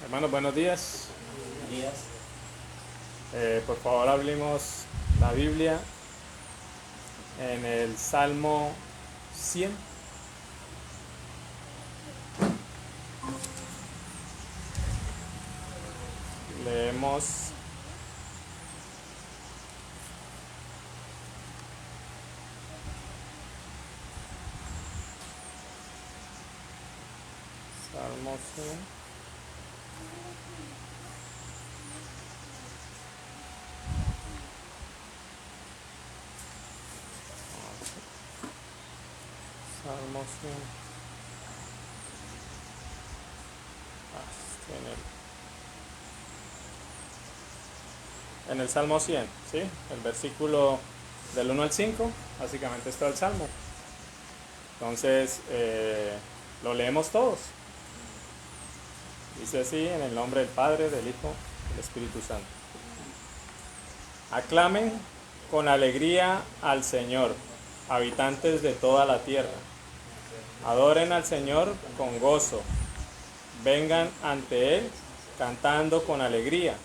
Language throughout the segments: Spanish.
Hermanos, buenos días. Días. Por favor, abrimos la Biblia en el Salmo 100. Leemos Salmo 100. Salmo 100. En el Salmo 100, ¿sí? El versículo del 1 al 5, básicamente es todo el Salmo. Entonces, lo leemos todos. Dice así, en el nombre del Padre, del Hijo, del Espíritu Santo. Aclamen con alegría al Señor, habitantes de toda la tierra. Adoren al Señor con gozo. Vengan ante Él cantando con alegría.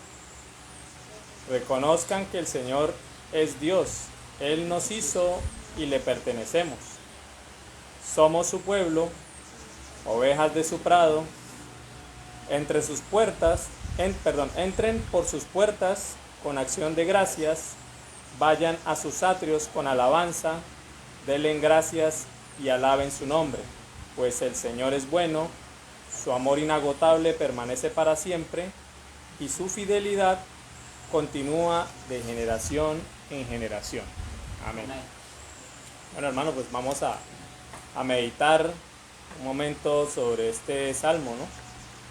Reconozcan que el Señor es Dios. Él nos hizo y le pertenecemos. Somos su pueblo, ovejas de su prado. Entren por sus puertas con acción de gracias. Vayan a sus atrios con alabanza. Denle gracias y alaben su nombre, pues el Señor es bueno, su amor inagotable permanece para siempre y su fidelidad continúa de generación en generación. Amén. Bueno, hermano, pues vamos a meditar un momento sobre este salmo, ¿no?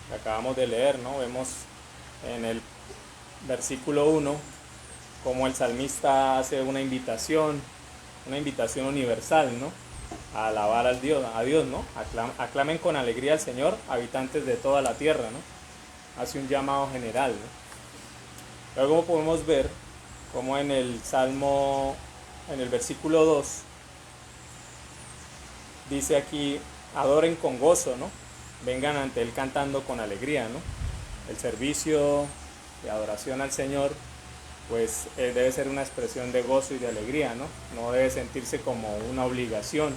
Que acabamos de leer, ¿no? Vemos en el versículo 1 cómo el salmista hace una invitación universal, ¿no? A alabar a Dios, ¿no? Aclamen con alegría al Señor, habitantes de toda la tierra, ¿no? Hace un llamado general, ¿no? Luego podemos ver cómo en el Salmo, en el versículo 2, dice aquí, adoren con gozo, ¿no? Vengan ante Él cantando con alegría, ¿no? El servicio de adoración al Señor pues debe ser una expresión de gozo y de alegría, ¿no? No debe sentirse como una obligación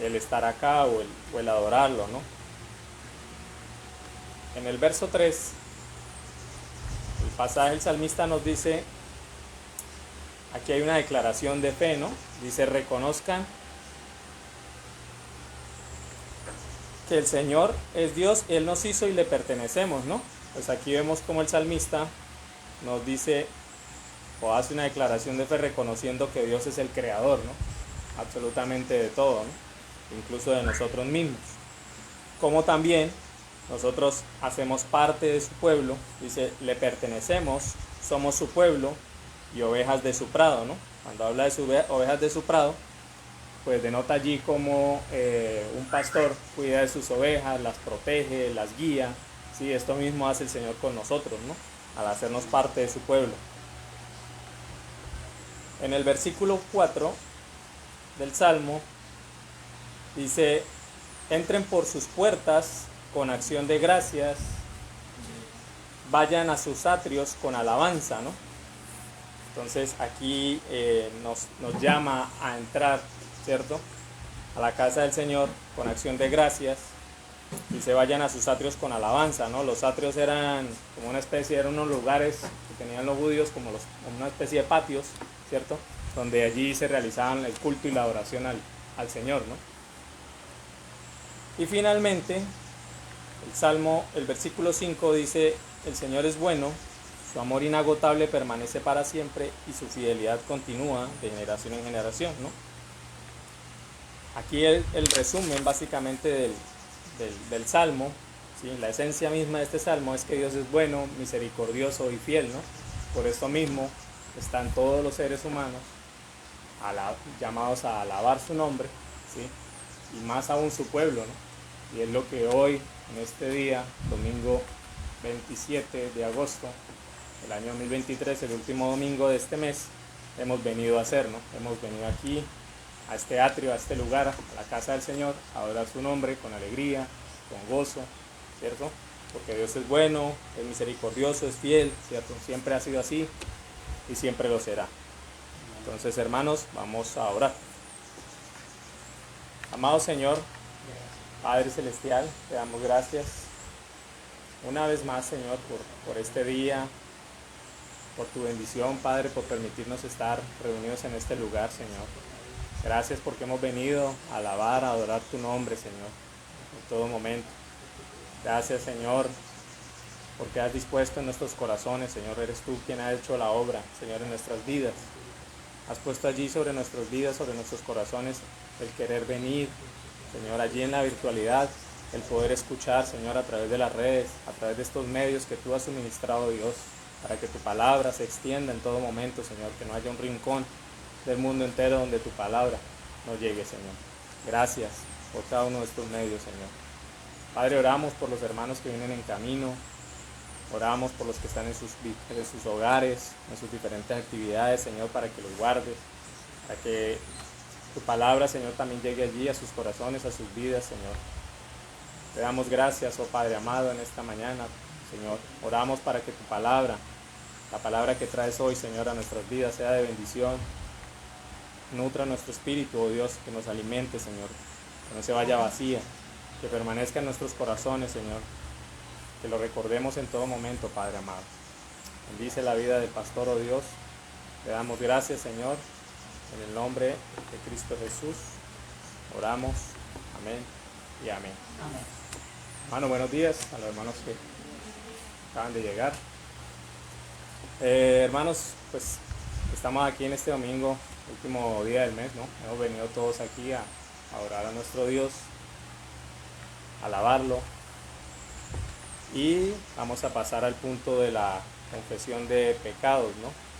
el estar acá o el adorarlo, ¿no? En el verso 3, el pasaje del salmista nos dice, aquí hay una declaración de fe, ¿no? Dice, reconozcan que el Señor es Dios, Él nos hizo y le pertenecemos, ¿no? Pues aquí vemos como el salmista nos dice o hace una declaración de fe reconociendo que Dios es el creador, ¿no? Absolutamente de todo, ¿no? Incluso de nosotros mismos. Como también nosotros hacemos parte de su pueblo, dice, le pertenecemos, somos su pueblo y ovejas de su prado, ¿no? Cuando habla de ovejas de su prado, pues denota allí como un pastor cuida de sus ovejas, las protege, las guía, ¿sí? Esto mismo hace el Señor con nosotros, ¿no? Al hacernos parte de su pueblo. En el versículo 4 del Salmo dice, entren por sus puertas con acción de gracias, vayan a sus atrios con alabanza, ¿no? Entonces aquí nos llama a entrar, ¿cierto? A la casa del Señor con acción de gracias y se vayan a sus atrios con alabanza, ¿no? Los atrios eran como una especie, eran unos lugares que tenían los judíos como una especie de patios, ¿cierto? Donde allí se realizaban el culto y la adoración al Señor, ¿no? Y finalmente, el versículo 5 dice, el Señor es bueno, su amor inagotable permanece para siempre y su fidelidad continúa de generación en generación, ¿no? Aquí el resumen básicamente del Salmo, ¿sí? La esencia misma de este Salmo es que Dios es bueno, misericordioso y fiel, ¿no? Por esto mismo están todos los seres humanos llamados a alabar su nombre, ¿sí? Y más aún su pueblo, ¿no? Y es lo que hoy, en este día, domingo 27 de agosto del año 2023, el último domingo de este mes, hemos venido a hacer, ¿no? Hemos venido aquí a este atrio, a este lugar, a la casa del Señor, a adorar su nombre con alegría, con gozo, ¿cierto? porque Dios es bueno, es misericordioso, es fiel, ¿cierto? Siempre ha sido así y siempre lo será. Entonces, hermanos, vamos a orar. Amado Señor, Padre Celestial, te damos gracias una vez más, Señor, por este día, por tu bendición, Padre, por permitirnos estar reunidos en este lugar, Señor. Gracias porque hemos venido a alabar, a adorar tu nombre, Señor, en todo momento. Gracias, Señor, porque has dispuesto en nuestros corazones, Señor, eres tú quien ha hecho la obra, Señor, en nuestras vidas. Has puesto allí sobre nuestras vidas, sobre nuestros corazones, el querer venir, Señor, allí en la virtualidad, el poder escuchar, Señor, a través de las redes, a través de estos medios que tú has suministrado, Dios, para que tu palabra se extienda en todo momento, Señor, que no haya un rincón del mundo entero donde tu palabra no llegue, Señor. Gracias por cada uno de estos medios, Señor. Padre, oramos por los hermanos que vienen en camino, oramos por los que están en sus hogares, en sus diferentes actividades, Señor, para que los guardes, para que tu palabra, Señor, también llegue allí a sus corazones, a sus vidas, Señor. Te damos gracias, oh Padre amado, en esta mañana, Señor. Oramos para que tu palabra, la palabra que traes hoy, Señor, a nuestras vidas, sea de bendición. Nutra nuestro espíritu, oh Dios, que nos alimente, Señor. Que no se vaya vacía, que permanezca en nuestros corazones, Señor. Que lo recordemos en todo momento, Padre amado. Bendice la vida del pastor, oh Dios. Te damos gracias, Señor. En el nombre de Cristo Jesús, oramos. Amén y amén. Amén. Hermano, buenos días a los hermanos que acaban de llegar. Hermanos, pues estamos aquí en este domingo, último día del mes, ¿no? Hemos venido todos aquí a orar a nuestro Dios, a alabarlo. Y vamos a pasar al punto de la confesión de pecados, ¿no?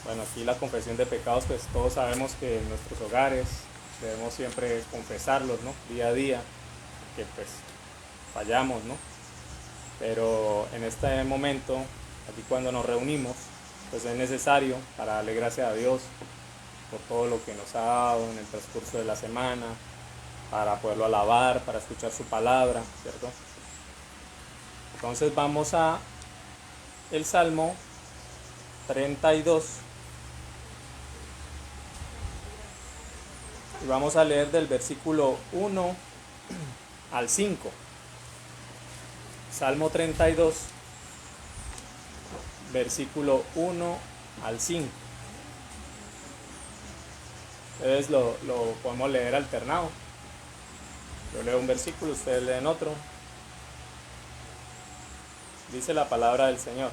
Bueno, aquí la confesión de pecados, pues todos sabemos que en nuestros hogares debemos siempre confesarlos, ¿no? Día a día, que pues fallamos, ¿no? Pero en este momento, aquí cuando nos reunimos, pues es necesario para darle gracias a Dios por todo lo que nos ha dado en el transcurso de la semana, para poderlo alabar, para escuchar su palabra, ¿cierto? Entonces vamos a el Salmo 32 y vamos a leer del versículo 1 al 5. Salmo 32, versículo 1 al 5. Entonces lo podemos leer alternado. Yo leo un versículo, ustedes leen otro. Dice la palabra del Señor.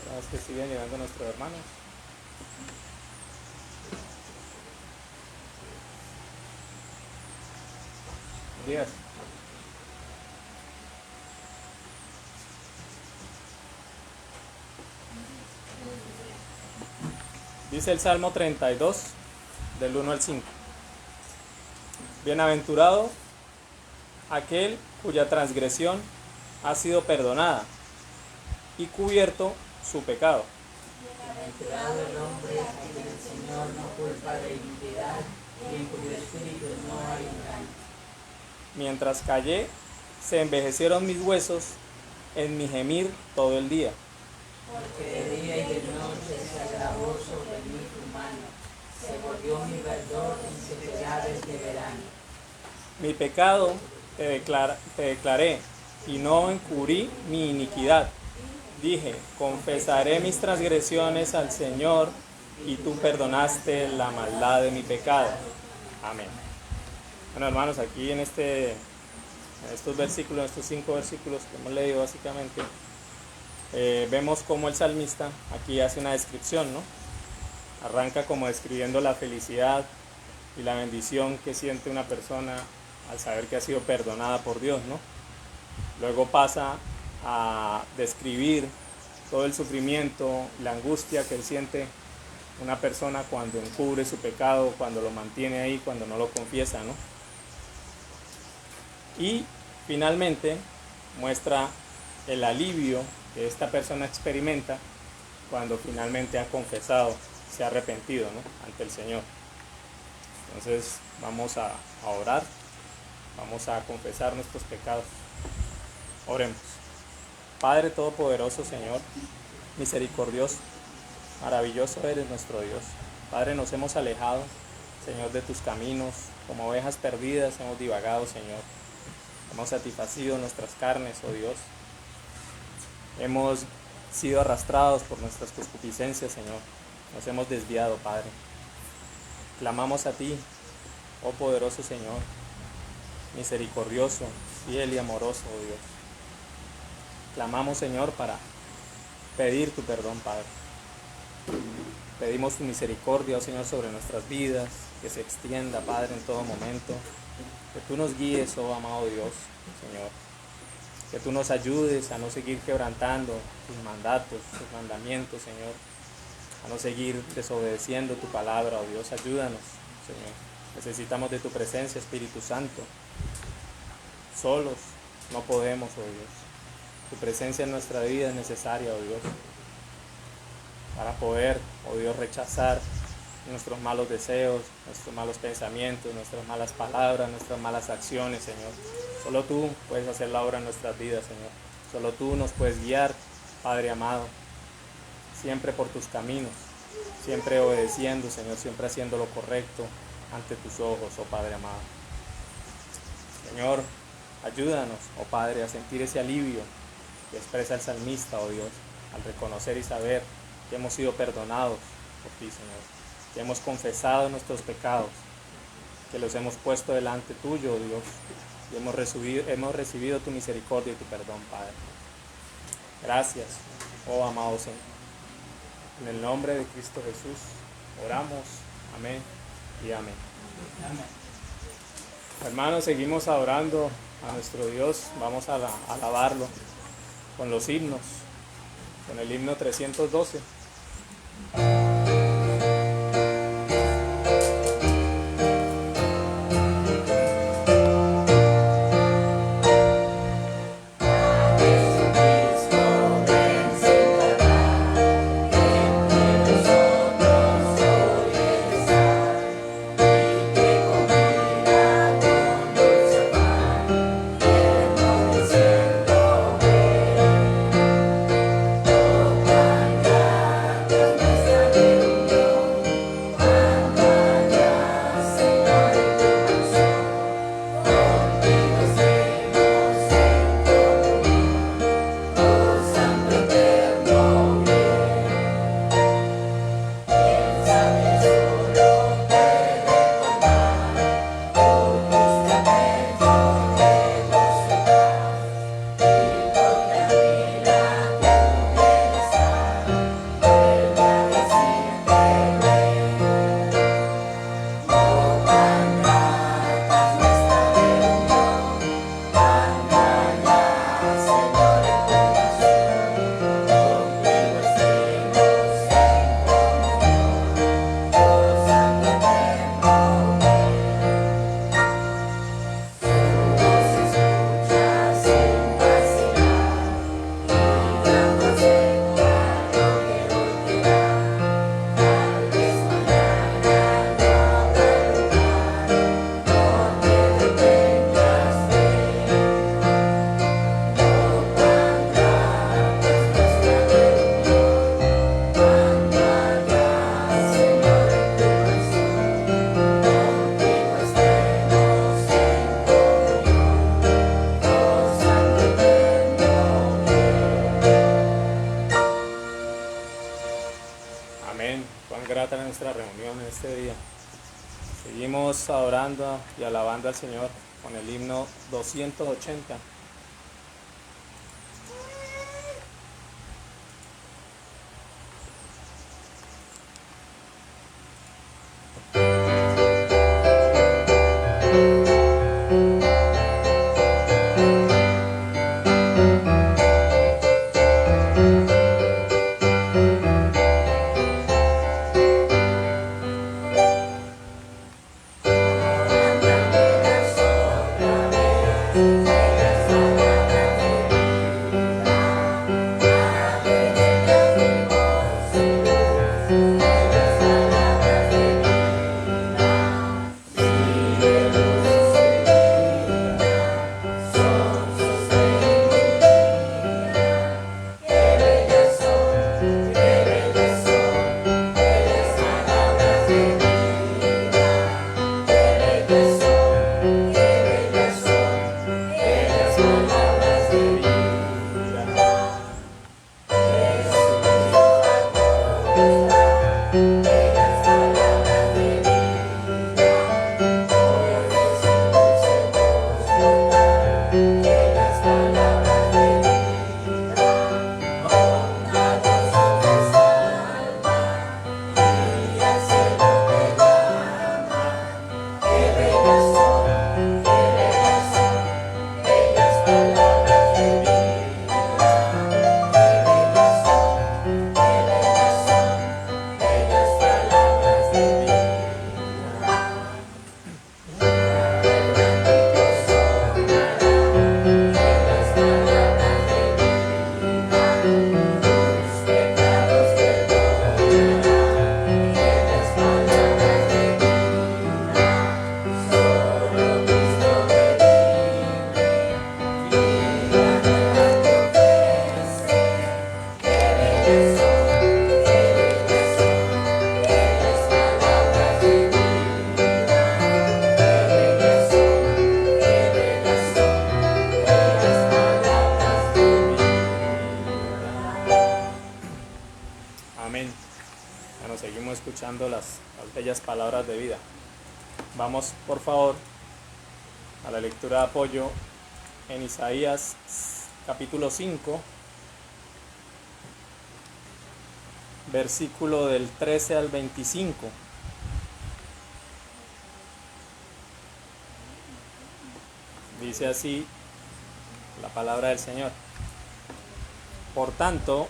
Vemos que siguen llegando nuestros hermanos. Buenos días. Dice el Salmo 32, del 1 al 5. Bienaventurado aquel cuya transgresión ha sido perdonada y cubierto su pecado. Bienaventurado el hombre a quien el Señor no culpa de iniquidad y en cuyo espíritu no hay engaño. Mientras callé, se envejecieron mis huesos en mi gemir todo el día. Porque de día y de noche se agravó sobre mí tu mano, se volvió mi verdor en sequedades de verano. Mi pecado te declaré y no encubrí mi iniquidad. Dije, confesaré mis transgresiones al Señor y tú perdonaste la maldad de mi pecado. Amén. Bueno, hermanos, aquí en estos versículos, estos 5 versículos que hemos leído básicamente, vemos cómo el salmista aquí hace una descripción, ¿no? Arranca como describiendo la felicidad y la bendición que siente una persona al saber que ha sido perdonada por Dios, ¿no? Luego pasa a describir todo el sufrimiento, la angustia que él siente una persona cuando encubre su pecado, cuando lo mantiene ahí, cuando no lo confiesa, ¿no? Y finalmente muestra el alivio que esta persona experimenta cuando finalmente ha confesado, se ha arrepentido, ¿no? Ante el Señor. Entonces vamos a orar. Vamos a confesar nuestros pecados. Oremos. Padre Todopoderoso, Señor, misericordioso, maravilloso eres nuestro Dios. Padre, nos hemos alejado, Señor, de tus caminos, como ovejas perdidas hemos divagado, Señor. Hemos satisfacido nuestras carnes, oh Dios. Hemos sido arrastrados por nuestras concupiscencias, Señor. Nos hemos desviado, Padre. Clamamos a ti, oh poderoso Señor, misericordioso, fiel y amoroso, oh Dios. Clamamos, Señor, para pedir tu perdón, Padre. Pedimos tu misericordia, oh Señor, sobre nuestras vidas, que se extienda, Padre, en todo momento. Que tú nos guíes, oh amado Dios, Señor. Que tú nos ayudes a no seguir quebrantando tus mandatos, tus mandamientos, Señor. A no seguir desobedeciendo tu palabra, oh Dios. Ayúdanos, Señor. Necesitamos de tu presencia, Espíritu Santo. Solos no podemos, oh Dios. Tu presencia en nuestra vida es necesaria, oh Dios, para poder, oh Dios, rechazar nuestros malos deseos, nuestros malos pensamientos, nuestras malas palabras, nuestras malas acciones, Señor. Solo tú puedes hacer la obra en nuestras vidas, Señor. Solo tú nos puedes guiar, Padre amado, siempre por tus caminos, siempre obedeciendo, Señor, siempre haciendo lo correcto ante tus ojos, oh Padre amado. Señor, ayúdanos, oh Padre, a sentir ese alivio que expresa el salmista, oh Dios, al reconocer y saber que hemos sido perdonados por ti, Señor, que hemos confesado nuestros pecados, que los hemos puesto delante tuyo, oh Dios, y hemos recibido tu misericordia y tu perdón, Padre. Gracias, oh amado Señor. En el nombre de Cristo Jesús oramos. Amén y amén. Amén. Hermanos, seguimos adorando a nuestro Dios. Vamos a alabarlo con los himnos, con el himno 312. Amén. Cuán grata es nuestra reunión en este día. Seguimos adorando y alabando al Señor con el himno 280. bellas palabras de vida. Vamos, por favor, a la lectura de apoyo en Isaías capítulo 5, versículo del 13 al 25. Dice así la palabra del Señor. Por tanto,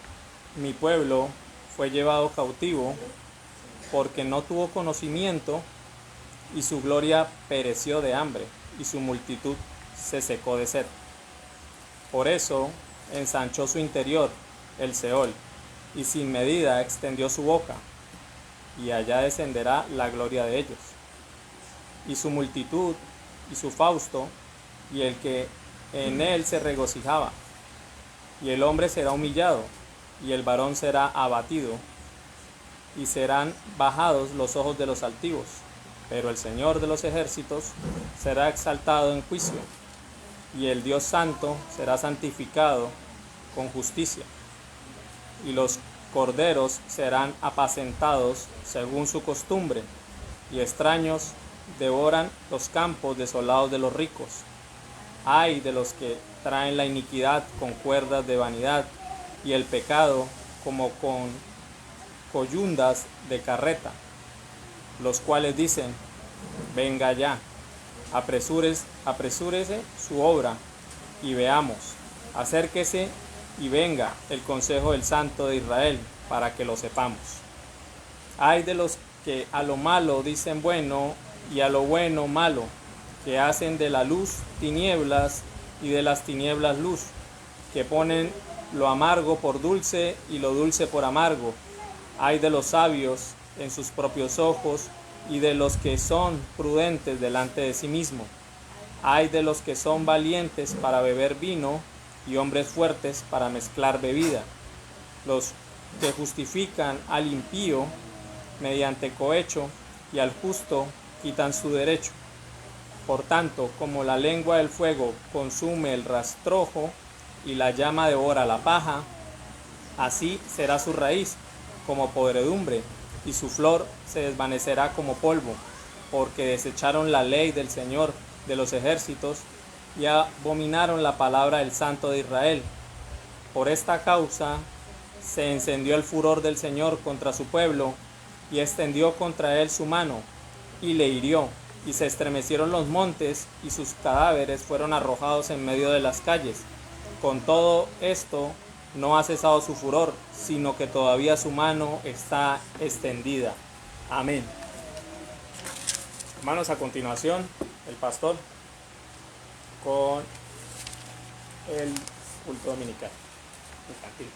mi pueblo fue llevado cautivo porque no tuvo conocimiento, y su gloria pereció de hambre, y su multitud se secó de sed. Por eso ensanchó su interior el Seol, y sin medida extendió su boca, y allá descenderá la gloria de ellos. Y su multitud, y su fausto, y el que en él se regocijaba. Y el hombre será humillado, y el varón será abatido, y serán bajados los ojos de los altivos. Pero el Señor de los ejércitos será exaltado en juicio, y el Dios santo será santificado con justicia. Y los corderos serán apacentados según su costumbre, y extraños devoran los campos desolados de los ricos. Ay de los que traen la iniquidad con cuerdas de vanidad, y el pecado como con coyundas de carreta, los cuales dicen: venga ya, apresúrese su obra, y veamos, acérquese y venga el consejo del Santo de Israel, para que lo sepamos. Ay de los que a lo malo dicen bueno, y a lo bueno malo, que hacen de la luz tinieblas, y de las tinieblas luz, que ponen lo amargo por dulce, y lo dulce por amargo. Ay de los sabios en sus propios ojos, y de los que son prudentes delante de sí mismo. Ay de los que son valientes para beber vino, y hombres fuertes para mezclar bebida, los que justifican al impío mediante cohecho, y al justo quitan su derecho. Por tanto, como la lengua del fuego consume el rastrojo, y la llama devora la paja, así será su raíz como podredumbre, y su flor se desvanecerá como polvo, porque desecharon la ley del Señor de los ejércitos, y abominaron la palabra del Santo de Israel. Por esta causa se encendió el furor del Señor contra su pueblo, y extendió contra él su mano, y le hirió, y se estremecieron los montes, y sus cadáveres fueron arrojados en medio de las calles. Con todo esto no ha cesado su furor, sino que todavía su mano está extendida. Amén. Hermanos, a continuación, el pastor con el culto dominical infantil.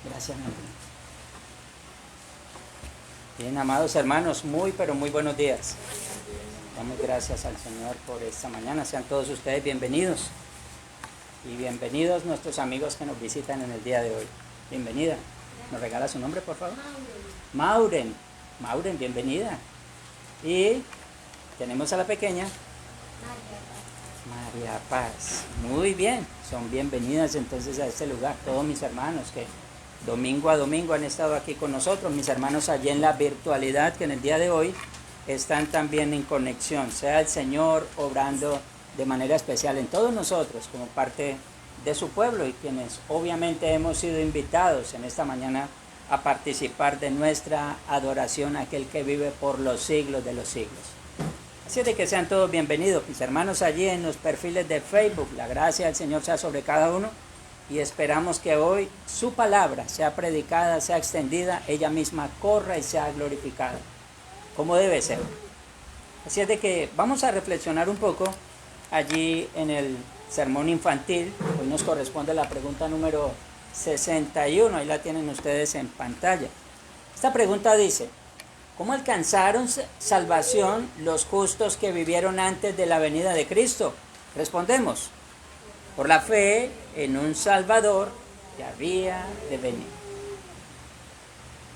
Gracias, Manuel. Bien, amados hermanos, pero muy buenos días. Damos gracias al Señor por esta mañana. Sean todos ustedes bienvenidos. Y bienvenidos nuestros amigos que nos visitan en el día de hoy. Bienvenida. ¿Nos regala su nombre, por favor? Mauren. Mauren, bienvenida. Y tenemos a la pequeña María Paz. Muy bien. Son bienvenidas entonces a este lugar. Todos mis hermanos que domingo a domingo han estado aquí con nosotros. Mis hermanos allí en la virtualidad que en el día de hoy están también en conexión. Sea el Señor obrando de manera especial en todos nosotros como parte de su pueblo, y quienes obviamente hemos sido invitados en esta mañana a participar de nuestra adoración a aquel que vive por los siglos de los siglos. Así de que sean todos bienvenidos, mis hermanos allí en los perfiles de Facebook. La gracia del Señor sea sobre cada uno, y esperamos que hoy su palabra sea predicada, sea extendida, ella misma corra y sea glorificada, como debe ser. Así es de que vamos a reflexionar un poco allí en el sermón infantil. Hoy nos corresponde la pregunta número 61, ahí la tienen ustedes en pantalla. Esta pregunta dice: ¿cómo alcanzaron salvación los justos que vivieron antes de la venida de Cristo? Respondemos: por la fe en un Salvador que había de venir.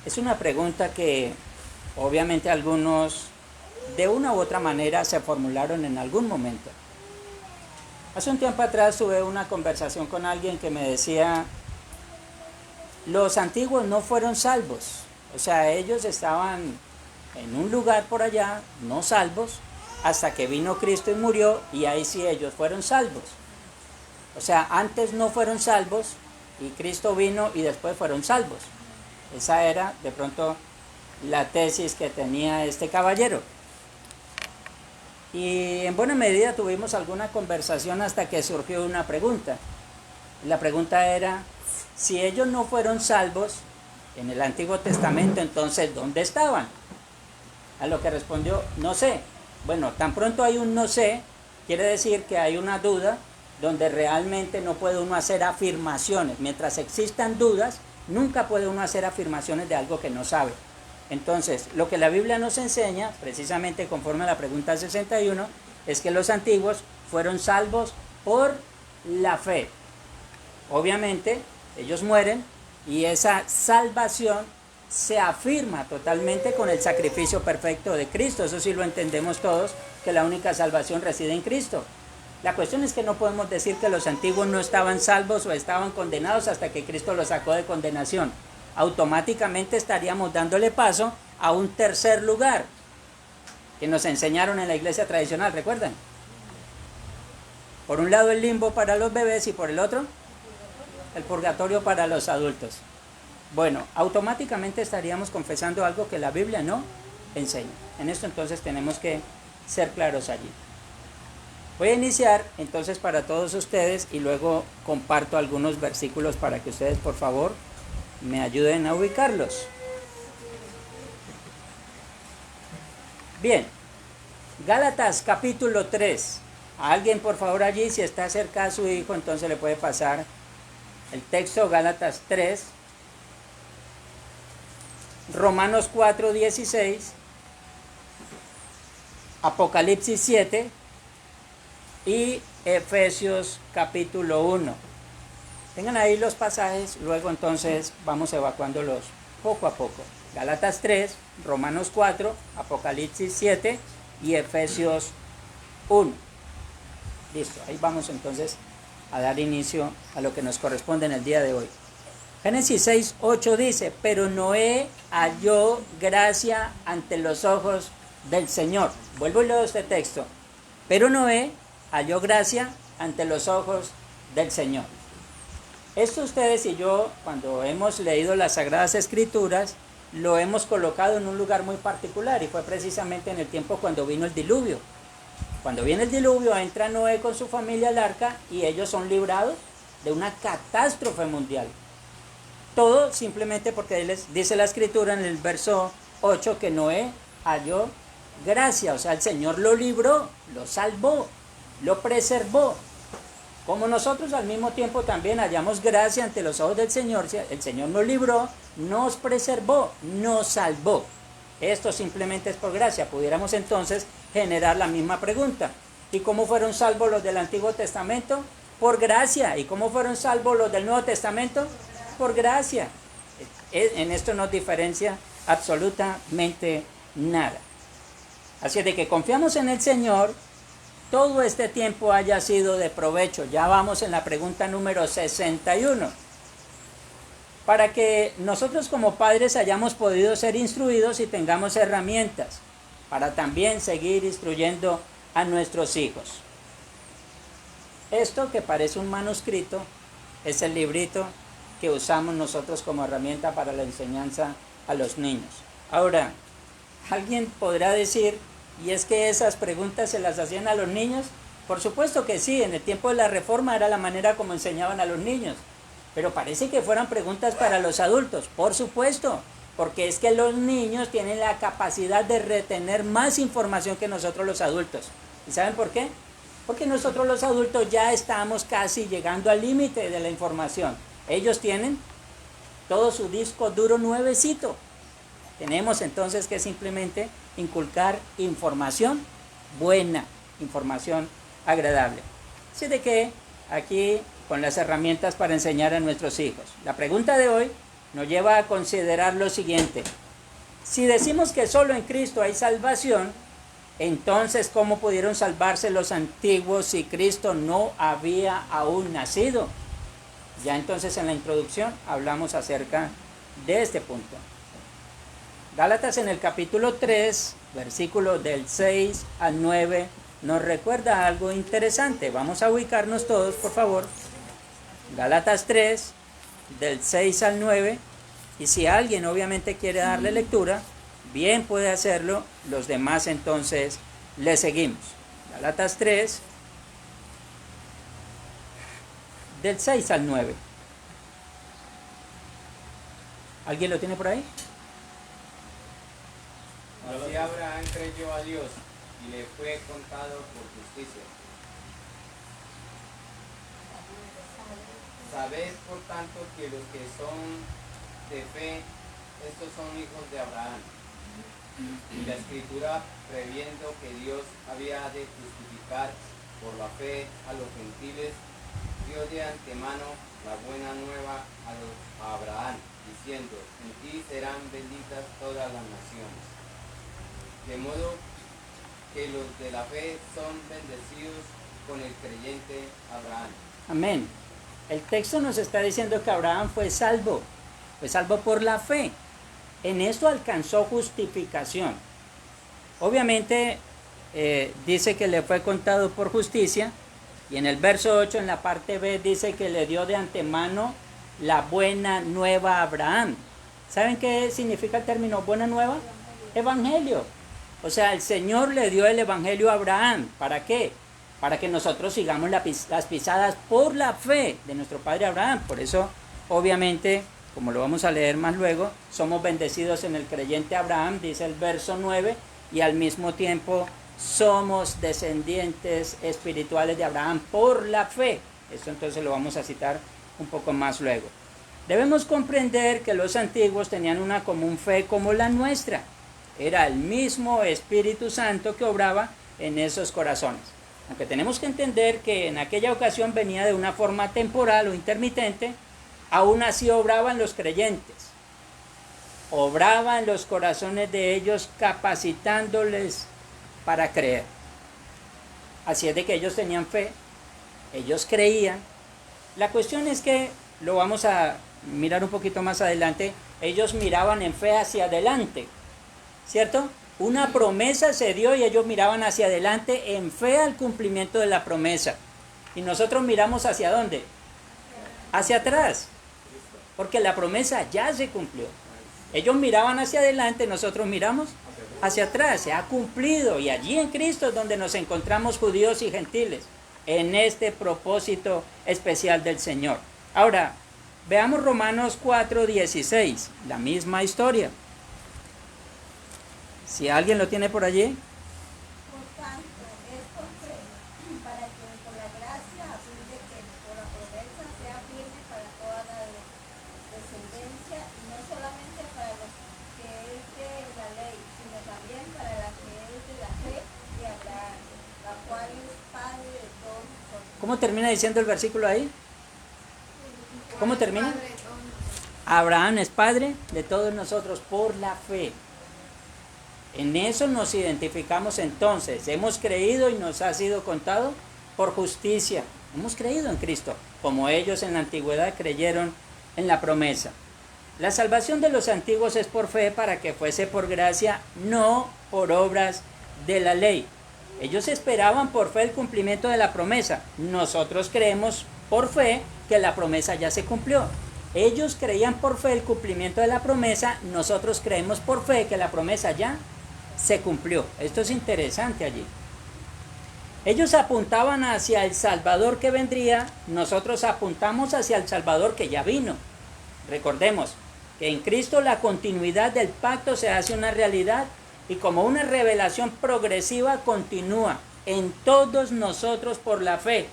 Es una pregunta que obviamente algunos de una u otra manera se formularon en algún momento. Hace un tiempo atrás tuve una conversación con alguien que me decía: los antiguos no fueron salvos, o sea, ellos estaban en un lugar por allá, no salvos, hasta que vino Cristo y murió, y ahí sí ellos fueron salvos. O sea, antes no fueron salvos, y Cristo vino y después fueron salvos. Esa era de pronto la tesis que tenía este caballero. Y en buena medida tuvimos alguna conversación hasta que surgió una pregunta. La pregunta era, si ellos no fueron salvos en el Antiguo Testamento, entonces ¿dónde estaban? A lo que respondió, no sé. Bueno, tan pronto hay un no sé, quiere decir que hay una duda donde realmente no puede uno hacer afirmaciones. Mientras existan dudas, nunca puede uno hacer afirmaciones de algo que no sabe. Entonces, lo que la Biblia nos enseña, precisamente conforme a la pregunta 61, es que los antiguos fueron salvos por la fe. Obviamente, ellos mueren y esa salvación se afirma totalmente con el sacrificio perfecto de Cristo. Eso sí lo entendemos todos, que la única salvación reside en Cristo. La cuestión es que no podemos decir que los antiguos no estaban salvos o estaban condenados hasta que Cristo los sacó de condenación. Automáticamente estaríamos dándole paso a un tercer lugar que nos enseñaron en la iglesia tradicional, ¿recuerdan? Por un lado el limbo para los bebés y por el otro el purgatorio para los adultos. Bueno, automáticamente estaríamos confesando algo que la Biblia no enseña. En esto entonces tenemos que ser claros allí. Voy a iniciar entonces para todos ustedes y luego comparto algunos versículos para que ustedes por favor me ayuden a ubicarlos. Bien, Gálatas capítulo 3. A alguien por favor allí, si está cerca a su hijo, entonces le puede pasar el texto. Gálatas 3, Romanos 4, 16, Apocalipsis 7 y Efesios capítulo 1. Tengan ahí los pasajes, luego entonces vamos evacuándolos poco a poco. Gálatas 3, Romanos 4, Apocalipsis 7 y Efesios 1. Listo, ahí vamos entonces a dar inicio a lo que nos corresponde en el día de hoy. Génesis 6, 8 dice, pero Noé halló gracia ante los ojos del Señor. Vuelvo y leo este texto. Pero Noé halló gracia ante los ojos del Señor. Esto ustedes y yo, cuando hemos leído las Sagradas Escrituras, lo hemos colocado en un lugar muy particular y fue precisamente en el tiempo cuando vino el diluvio. Cuando viene el diluvio, entra Noé con su familia al arca y ellos son librados de una catástrofe mundial. Todo simplemente porque les dice la Escritura en el verso 8 que Noé halló gracia, o sea, el Señor lo libró, lo salvó, lo preservó. Como nosotros al mismo tiempo también hallamos gracia ante los ojos del Señor, el Señor nos libró, nos preservó, nos salvó. Esto simplemente es por gracia. Pudiéramos entonces generar la misma pregunta. ¿Y cómo fueron salvos los del Antiguo Testamento? Por gracia. ¿Y cómo fueron salvos los del Nuevo Testamento? Por gracia. En esto no diferencia absolutamente nada. Así es de que confiamos en el Señor. Todo este tiempo haya sido de provecho. Ya vamos en la pregunta número 61. Para que nosotros como padres hayamos podido ser instruidos y tengamos herramientas para también seguir instruyendo a nuestros hijos. Esto que parece un manuscrito es el librito que usamos nosotros como herramienta para la enseñanza a los niños. Ahora, alguien podrá decir, ¿y es que esas preguntas se las hacían a los niños? Por supuesto que sí, en el tiempo de la Reforma era la manera como enseñaban a los niños. Pero parece que fueran preguntas para los adultos, por supuesto, porque es que los niños tienen la capacidad de retener más información que nosotros los adultos. ¿Y saben por qué? Porque nosotros los adultos ya estamos casi llegando al límite de la información. Ellos tienen todo su disco duro nuevecito. Tenemos entonces que simplemente inculcar información buena, información agradable. Así de que aquí con las herramientas para enseñar a nuestros hijos. La pregunta de hoy nos lleva a considerar lo siguiente. Si decimos que solo en Cristo hay salvación, entonces ¿cómo pudieron salvarse los antiguos si Cristo no había aún nacido? Ya entonces en la introducción hablamos acerca de este punto. Gálatas en el capítulo 3, versículos del 6 al 9, nos recuerda algo interesante. Vamos a ubicarnos todos, por favor. Gálatas 3, del 6 al 9. Y si alguien obviamente quiere darle lectura, bien puede hacerlo. Los demás entonces le seguimos. Gálatas 3, del 6 al 9. ¿Alguien lo tiene por ahí? Así Abraham creyó a Dios y le fue contado por justicia. Sabed por tanto que los que son de fe, estos son hijos de Abraham. Y la Escritura, previendo que Dios había de justificar por la fe a los gentiles, dio de antemano la buena nueva a Abraham, diciendo: en ti serán benditas todas las naciones. De modo que los de la fe son bendecidos con el creyente Abraham. Amén. El texto nos está diciendo que Abraham fue salvo por la fe. En esto alcanzó justificación. Obviamente dice que le fue contado por justicia, y en el verso 8, en la parte B, dice que le dio de antemano la buena nueva a Abraham. ¿Saben qué significa el término buena nueva? Evangelio. O sea, el Señor le dio el evangelio a Abraham. ¿Para qué? Para que nosotros sigamos las pisadas por la fe de nuestro padre Abraham. Por eso, obviamente, como lo vamos a leer más luego, somos bendecidos en el creyente Abraham, dice el verso 9, y al mismo tiempo somos descendientes espirituales de Abraham por la fe. Esto entonces lo vamos a citar un poco más luego. Debemos comprender que los antiguos tenían una común fe como la nuestra. Era el mismo Espíritu Santo que obraba en esos corazones. Aunque tenemos que entender que en aquella ocasión venía de una forma temporal o intermitente, aún así obraba en los creyentes. Obraba en los corazones de ellos, capacitándoles para creer. Así es de que ellos tenían fe, ellos creían. La cuestión es que, lo vamos a mirar un poquito más adelante, ellos miraban en fe hacia adelante, ¿cierto? Una promesa se dio y ellos miraban hacia adelante en fe al cumplimiento de la promesa. Y nosotros miramos ¿hacia dónde? Hacia atrás, porque la promesa ya se cumplió. Ellos miraban hacia adelante, nosotros miramos hacia atrás. Se ha cumplido, y allí en Cristo es donde nos encontramos judíos y gentiles, en este propósito especial del Señor. Ahora, veamos Romanos 4:16, la misma historia. Si alguien lo tiene por allí. Por tanto, es por fe, para que por la gracia, a fin de que por la promesa sea firme para toda la descendencia, y no solamente para los que es de la ley, sino también para la que es de la fe de Abraham, la cual es padre de todos nosotros. ¿Cómo termina diciendo el versículo ahí? ¿Cómo termina? Abraham es padre de todos nosotros por la fe. En eso nos identificamos entonces. Hemos creído y nos ha sido contado por justicia. Hemos creído en Cristo, como ellos en la antigüedad creyeron en la promesa. La salvación de los antiguos es por fe, para que fuese por gracia, no por obras de la ley. Ellos esperaban por fe el cumplimiento de la promesa. Nosotros creemos por fe que la promesa ya se cumplió. Ellos creían por fe el cumplimiento de la promesa. Nosotros creemos por fe que la promesa ya se cumplió. Esto es interesante allí. Ellos apuntaban hacia el Salvador que vendría, nosotros apuntamos hacia el Salvador que ya vino. Recordemos que en Cristo la continuidad del pacto se hace una realidad, y como una revelación progresiva continúa en todos nosotros por la fe,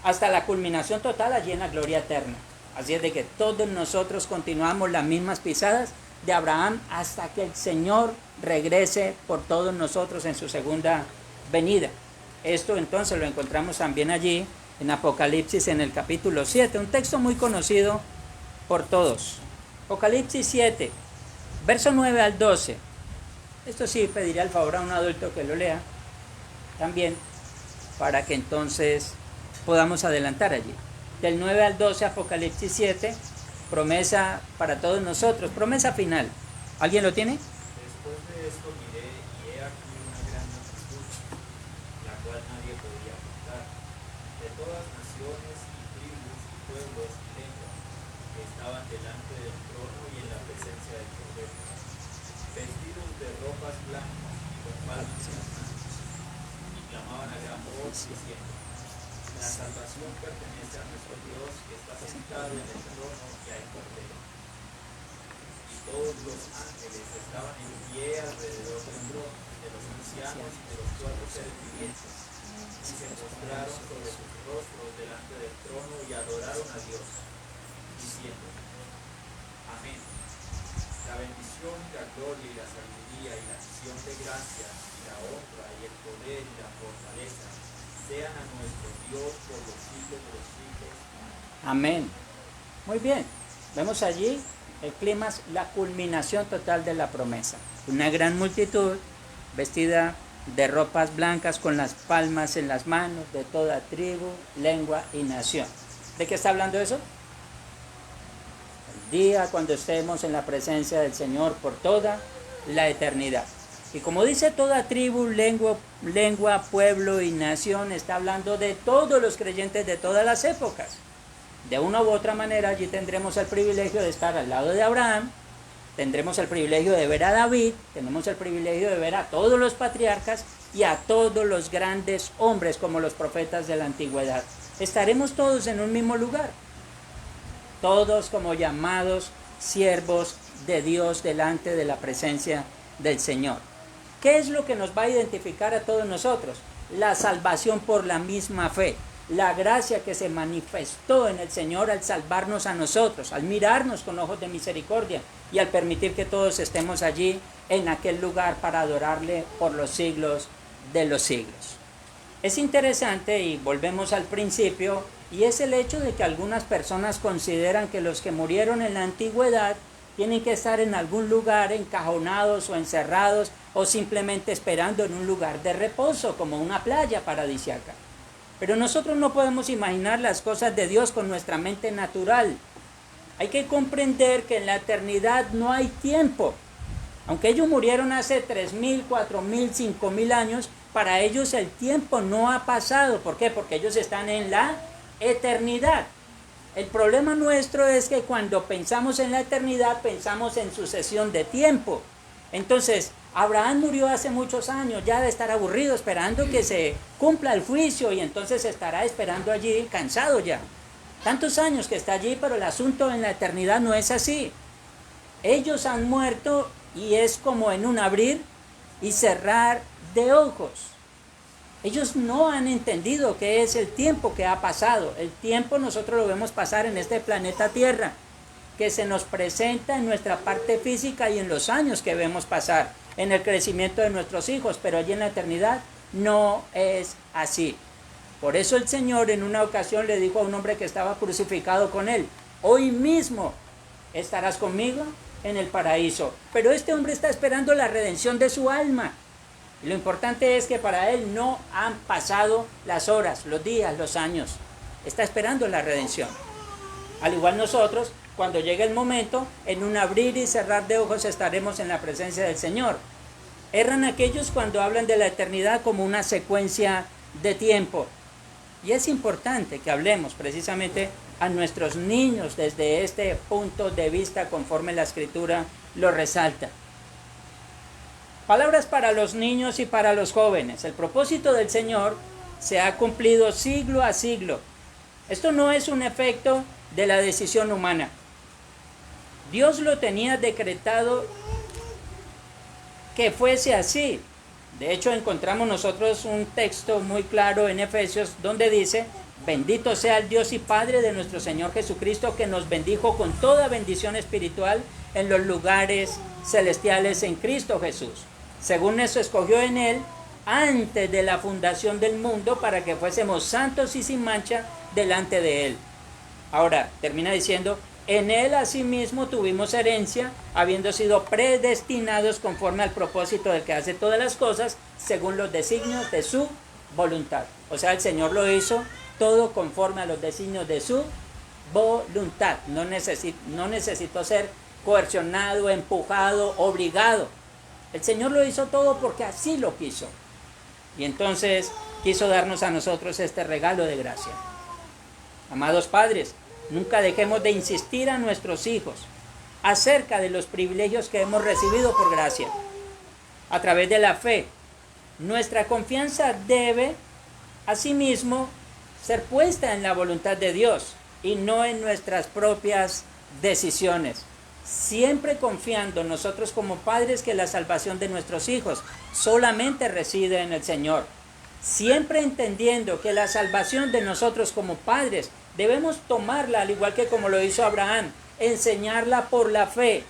hasta la culminación total allí en la gloria eterna. Así es de que todos nosotros continuamos las mismas pisadas de Abraham hasta que el Señor regrese por todos nosotros en su segunda venida. Esto entonces lo encontramos también allí en Apocalipsis en el capítulo 7, un texto muy conocido por todos. Apocalipsis 7, verso 9 al 12. Esto sí pediría el favor a un adulto que lo lea también, para que entonces podamos adelantar allí. Del 9 al 12, Apocalipsis 7, promesa para todos nosotros, promesa final. ¿Alguien lo tiene? esto miré y he aquí una gran multitud, la cual nadie podía contar, de todas naciones y tribus y pueblos y lenguas, que estaban delante del trono y en la presencia del Cordero, vestidos de ropas blancas y con palmas en las manos, y clamaban a gran voz diciendo: la salvación pertenece a nuestro Dios que está sentado en el trono y al Cordero. Y todos los ángeles estaban en pie alrededor del trono, de los ancianos y de los cuatro seres vivientes, y se postraron sobre sus rostros delante del trono y adoraron a Dios, diciendo: Amén. La bendición y la gloria y la sabiduría y la acción de gracia y la honra y el poder y la fortaleza sean a nuestro Dios por los siglos de los siglos. Amén. Muy bien. Vemos allí el clímax, la culminación total de la promesa. Una gran multitud vestida de ropas blancas con las palmas en las manos, de toda tribu, lengua y nación. ¿De qué está hablando eso? El día cuando estemos en la presencia del Señor por toda la eternidad. Y como dice toda tribu, lengua, pueblo y nación, está hablando de todos los creyentes de todas las épocas. De una u otra manera, allí tendremos el privilegio de estar al lado de Abraham, tendremos el privilegio de ver a David, tenemos el privilegio de ver a todos los patriarcas y a todos los grandes hombres como los profetas de la antigüedad. Estaremos todos en un mismo lugar, todos como llamados siervos de Dios delante de la presencia del Señor. ¿Qué es lo que nos va a identificar a todos nosotros? La salvación por la misma fe, la gracia que se manifestó en el Señor al salvarnos a nosotros, al mirarnos con ojos de misericordia y al permitir que todos estemos allí en aquel lugar para adorarle por los siglos de los siglos. Es interesante, y volvemos al principio, y es el hecho de que algunas personas consideran que los que murieron en la antigüedad tienen que estar en algún lugar encajonados o encerrados o simplemente esperando en un lugar de reposo como una playa paradisíaca. Pero nosotros no podemos imaginar las cosas de Dios con nuestra mente natural. Hay que comprender que en la eternidad no hay tiempo. Aunque ellos murieron hace 3.000, 4.000, 5.000 años, para ellos el tiempo no ha pasado. ¿Por qué? Porque ellos están en la eternidad. El problema nuestro es que cuando pensamos en la eternidad, pensamos en sucesión de tiempo. Entonces, Abraham murió hace muchos años, ya de estar aburrido esperando que se cumpla el juicio y entonces estará esperando allí, cansado ya. Tantos años que está allí, pero el asunto en la eternidad no es así. Ellos han muerto y es como en un abrir y cerrar de ojos. Ellos no han entendido qué es el tiempo que ha pasado. El tiempo nosotros lo vemos pasar en este planeta Tierra, que se nos presenta en nuestra parte física y en los años que vemos pasar, en el crecimiento de nuestros hijos, pero allí en la eternidad no es así. Por eso el Señor en una ocasión le dijo a un hombre que estaba crucificado con él: hoy mismo estarás conmigo en el paraíso. Pero este hombre está esperando la redención de su alma. Y lo importante es que para él no han pasado las horas, los días, los años. Está esperando la redención. Al igual nosotros, cuando llegue el momento, en un abrir y cerrar de ojos estaremos en la presencia del Señor. Erran aquellos cuando hablan de la eternidad como una secuencia de tiempo. Y es importante que hablemos precisamente a nuestros niños desde este punto de vista conforme la Escritura lo resalta. Palabras para los niños y para los jóvenes. El propósito del Señor se ha cumplido siglo a siglo. Esto no es un efecto de la decisión humana. Dios lo tenía decretado que fuese así. De hecho, encontramos nosotros un texto muy claro en Efesios donde dice: bendito sea el Dios y Padre de nuestro Señor Jesucristo, que nos bendijo con toda bendición espiritual en los lugares celestiales en Cristo Jesús. Según eso escogió en Él antes de la fundación del mundo para que fuésemos santos y sin mancha delante de Él. Ahora, termina diciendo: en Él asimismo tuvimos herencia, habiendo sido predestinados conforme al propósito del que hace todas las cosas, según los designios de su voluntad. O sea, el Señor lo hizo todo conforme a los designios de su voluntad. No necesitó ser coercionado, empujado, obligado. El Señor lo hizo todo porque así lo quiso. Y entonces quiso darnos a nosotros este regalo de gracia. Amados padres, nunca dejemos de insistir a nuestros hijos acerca de los privilegios que hemos recibido por gracia. A través de la fe, nuestra confianza debe, asimismo, ser puesta en la voluntad de Dios y no en nuestras propias decisiones. Siempre confiando nosotros como padres que la salvación de nuestros hijos solamente reside en el Señor. Siempre entendiendo que la salvación de nosotros como padres debemos tomarla al igual que como lo hizo Abraham, enseñarla por la fe.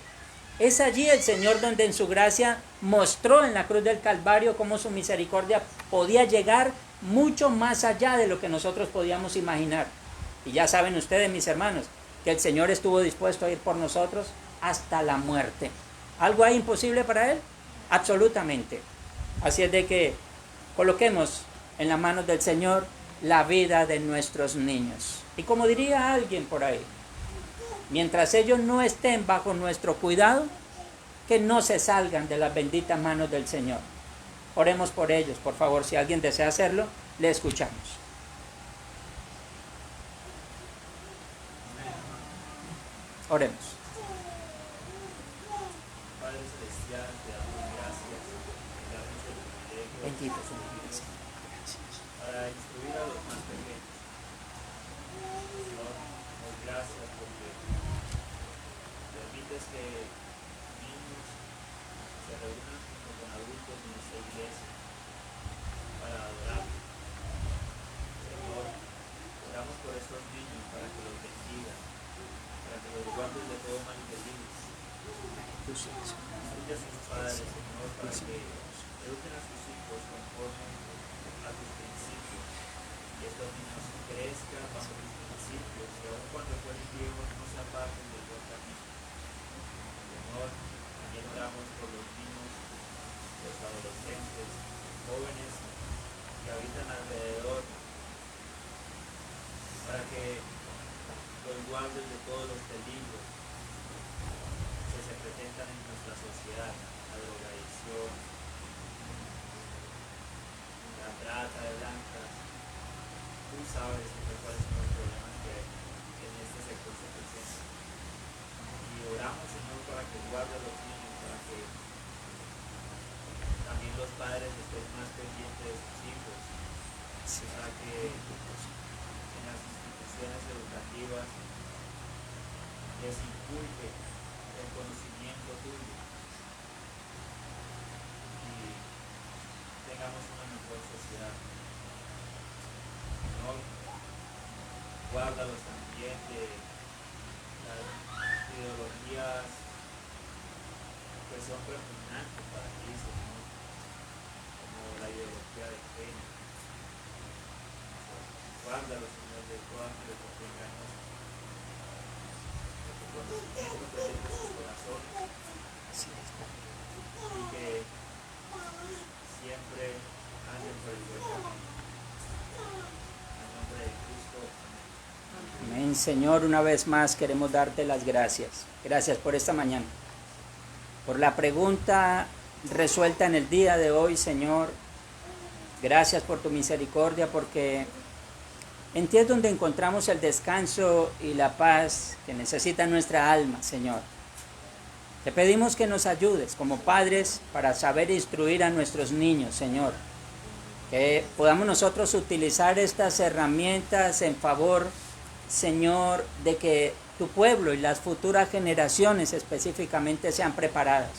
Es allí el Señor donde en su gracia mostró en la cruz del Calvario cómo su misericordia podía llegar mucho más allá de lo que nosotros podíamos imaginar. Y ya saben ustedes, mis hermanos, que el Señor estuvo dispuesto a ir por nosotros hasta la muerte. ¿Algo hay imposible para Él? Absolutamente. Así es de que coloquemos en las manos del Señor la vida de nuestros niños. Y como diría alguien por ahí, mientras ellos no estén bajo nuestro cuidado, que no se salgan de las benditas manos del Señor. Oremos por ellos, por favor. Si alguien desea hacerlo, le escuchamos. Oremos. Padre Celestial, te damos gracias por darnos el privilegio Bendito su nombre, Señor. para instruir a los más pequeños. Señor, damos gracias porque permites que niños se reúnan junto con adultos en esta iglesia para adorar. Señor, oramos por estos niños para que los bendigas, para que los guardes de todo mal y peligro. Instruye a sus padres, Señor, para que eduquen a sus hijos conforme a tus principios. Que estos niños crezcan bajo tus principios y aun cuando fueren viejos no se aparten del buen camino. Señor, también oramos por los niños, los adolescentes, jóvenes que habitan alrededor, para que los guardes de todos los peligros que se presentan en nuestra sociedad, la drogadicción, la trata de blancas. Tú sabes cuáles son los problemas que en este sector se presentan. Y oramos, Señor, para que guarde a los niños, para que también los padres estén más pendientes de sus hijos, para que en las instituciones educativas les inculque el conocimiento tuyo y tengamos una mejor sociedad. Señor, guárdalos también de las ideologías que son repugnantes para ti, Señor, como la ideología de género. Guárdalos, Señor, de toda filosofía engañosa. Que tu conocimiento presente sus corazones y que siempre anden por el buen camino. En nombre de Cristo, amén. Amén, Señor, una vez más queremos darte las gracias. Gracias por esta mañana. Por la pregunta resuelta en el día de hoy, Señor. Gracias por tu misericordia, porque en ti es donde encontramos el descanso y la paz que necesita nuestra alma, Señor. Te pedimos que nos ayudes como padres para saber instruir a nuestros niños, Señor. Que podamos nosotros utilizar estas herramientas en favor, Señor, de que tu pueblo y las futuras generaciones específicamente sean preparadas.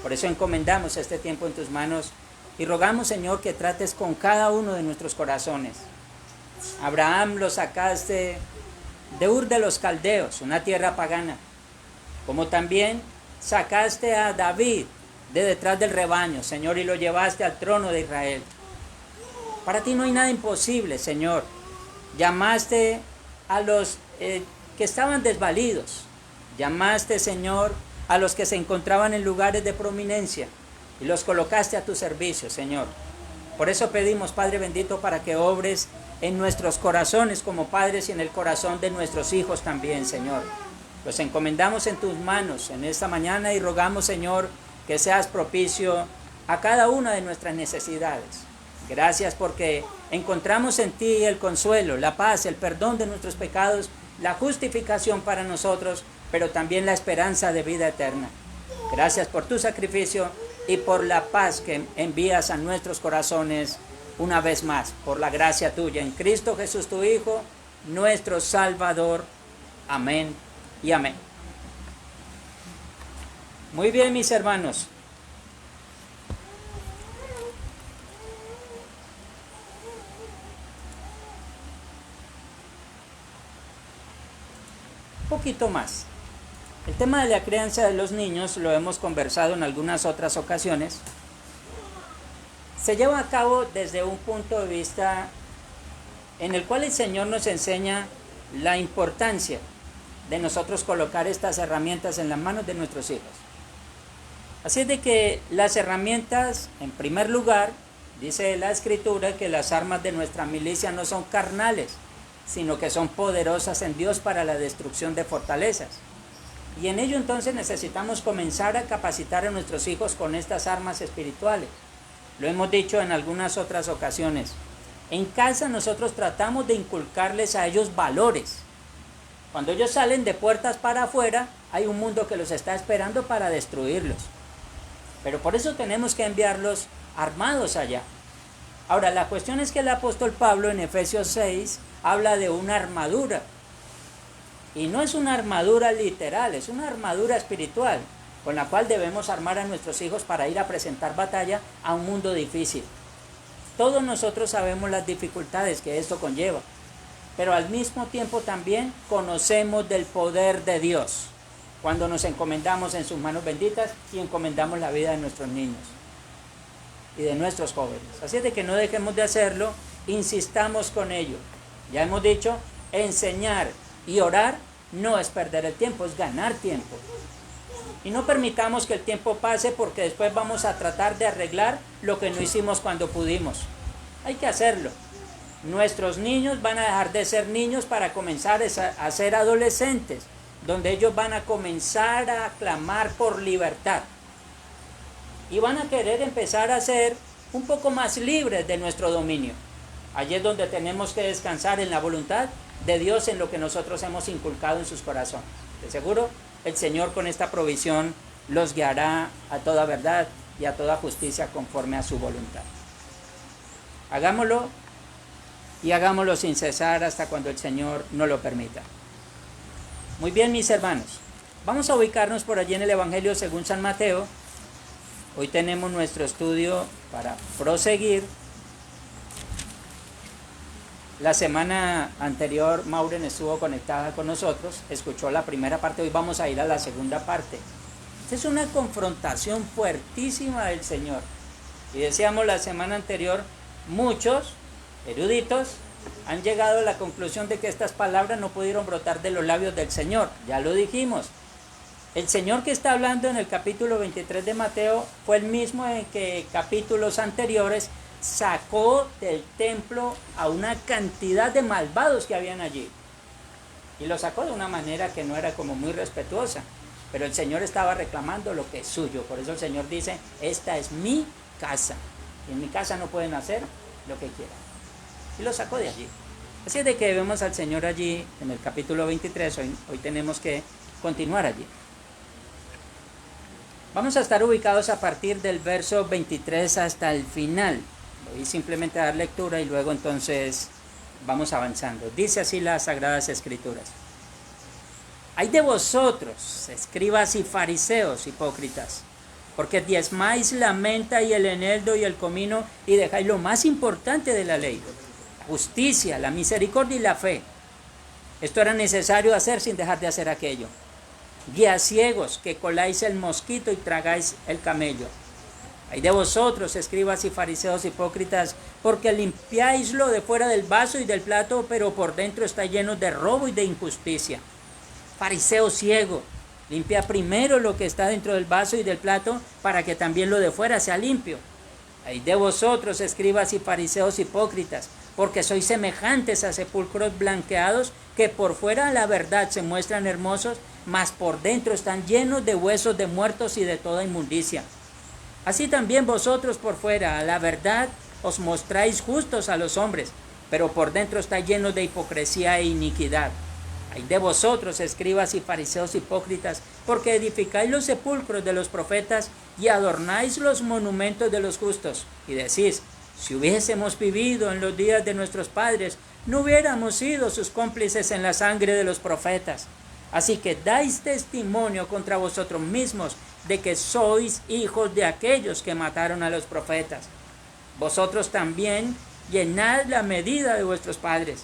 Por eso encomendamos este tiempo en tus manos y rogamos, Señor, que trates con cada uno de nuestros corazones. Abraham lo sacaste de Ur de los Caldeos, una tierra pagana, como también sacaste a David de detrás del rebaño, Señor, y lo llevaste al trono de Israel. Para ti no hay nada imposible, Señor. Llamaste a los que estaban desvalidos, llamaste, Señor, a los que se encontraban en lugares de prominencia y los colocaste a tu servicio, Señor. Por eso pedimos, Padre bendito, para que obres en nuestros corazones como padres y en el corazón de nuestros hijos también, Señor. Los encomendamos en tus manos en esta mañana y rogamos, Señor, que seas propicio a cada una de nuestras necesidades. Gracias porque encontramos en ti el consuelo, la paz, el perdón de nuestros pecados, la justificación para nosotros, pero también la esperanza de vida eterna. Gracias por tu sacrificio y por la paz que envías a nuestros corazones una vez más, por la gracia tuya en Cristo Jesús tu Hijo, nuestro Salvador. Amén y amén. Muy bien, mis hermanos. Un poquito más. El tema de la crianza de los niños lo hemos conversado en algunas otras ocasiones. Se lleva a cabo desde un punto de vista en el cual el Señor nos enseña la importancia de nosotros colocar estas herramientas en las manos de nuestros hijos. Así es de que las herramientas, en primer lugar, dice la Escritura que las armas de nuestra milicia no son carnales, sino que son poderosas en Dios para la destrucción de fortalezas. Y en ello entonces necesitamos comenzar a capacitar a nuestros hijos con estas armas espirituales. Lo hemos dicho en algunas otras ocasiones. En casa nosotros tratamos de inculcarles a ellos valores. Cuando ellos salen de puertas para afuera, hay un mundo que los está esperando para destruirlos. Pero por eso tenemos que enviarlos armados allá. Ahora, la cuestión es que el apóstol Pablo en Efesios 6 habla de una armadura. Y no es una armadura literal, es una armadura espiritual, con la cual debemos armar a nuestros hijos para ir a presentar batalla a un mundo difícil. Todos nosotros sabemos las dificultades que esto conlleva, pero al mismo tiempo también conocemos del poder de Dios cuando nos encomendamos en sus manos benditas y encomendamos la vida de nuestros niños y de nuestros jóvenes. Así es de que no dejemos de hacerlo, insistamos con ello. Ya hemos dicho, enseñar y orar no es perder el tiempo, es ganar tiempo. Y no permitamos que el tiempo pase porque después vamos a tratar de arreglar lo que no hicimos cuando pudimos. Hay que hacerlo. Nuestros niños van a dejar de ser niños para comenzar a ser adolescentes, donde ellos van a comenzar a clamar por libertad. Y van a querer empezar a ser un poco más libres de nuestro dominio. Allí es donde tenemos que descansar en la voluntad de Dios, en lo que nosotros hemos inculcado en sus corazones. De seguro, el Señor con esta provisión los guiará a toda verdad y a toda justicia conforme a su voluntad. Hagámoslo y hagámoslo sin cesar hasta cuando el Señor nos lo permita. Muy bien, mis hermanos. Vamos a ubicarnos por allí en el Evangelio según San Mateo. Hoy tenemos nuestro estudio para proseguir. La semana anterior Maureen estuvo conectada con nosotros, escuchó la primera parte, hoy vamos a ir a la segunda parte. Esta es una confrontación fuertísima del Señor. Y decíamos la semana anterior, muchos eruditos han llegado a la conclusión de que estas palabras no pudieron brotar de los labios del Señor. Ya lo dijimos. El Señor que está hablando en el capítulo 23 de Mateo fue el mismo en que capítulos anteriores sacó del templo a una cantidad de malvados que habían allí. Y lo sacó de una manera que no era como muy respetuosa. Pero el Señor estaba reclamando lo que es suyo. Por eso el Señor dice, esta es mi casa. Y en mi casa no pueden hacer lo que quieran. Y lo sacó de allí. Así es de que vemos al Señor allí en el capítulo 23. Hoy tenemos que continuar allí. Vamos a estar ubicados a partir del verso 23 hasta el final. Voy simplemente a dar lectura y luego entonces vamos avanzando. Dice así las Sagradas Escrituras. Hay de vosotros, escribas y fariseos hipócritas, porque diezmáis la menta y el eneldo y el comino y dejáis lo más importante de la ley, la justicia, la misericordia y la fe. Esto era necesario hacer sin dejar de hacer aquello. Guías ciegos, que coláis el mosquito y tragáis el camello. Hay de vosotros, escribas y fariseos hipócritas, porque limpiáis lo de fuera del vaso y del plato, pero por dentro está lleno de robo y de injusticia. Fariseo ciego, limpia primero lo que está dentro del vaso y del plato, para que también lo de fuera sea limpio. Hay de vosotros, escribas y fariseos hipócritas, porque sois semejantes a sepulcros blanqueados, que por fuera la verdad se muestran hermosos, mas por dentro están llenos de huesos de muertos y de toda inmundicia. Así también vosotros por fuera, a la verdad, os mostráis justos a los hombres, pero por dentro está lleno de hipocresía e iniquidad. Ay de vosotros, escribas y fariseos hipócritas, porque edificáis los sepulcros de los profetas y adornáis los monumentos de los justos. Y decís, si hubiésemos vivido en los días de nuestros padres, no hubiéramos sido sus cómplices en la sangre de los profetas. Así que dais testimonio contra vosotros mismos de que sois hijos de aquellos que mataron a los profetas. Vosotros también llenad la medida de vuestros padres.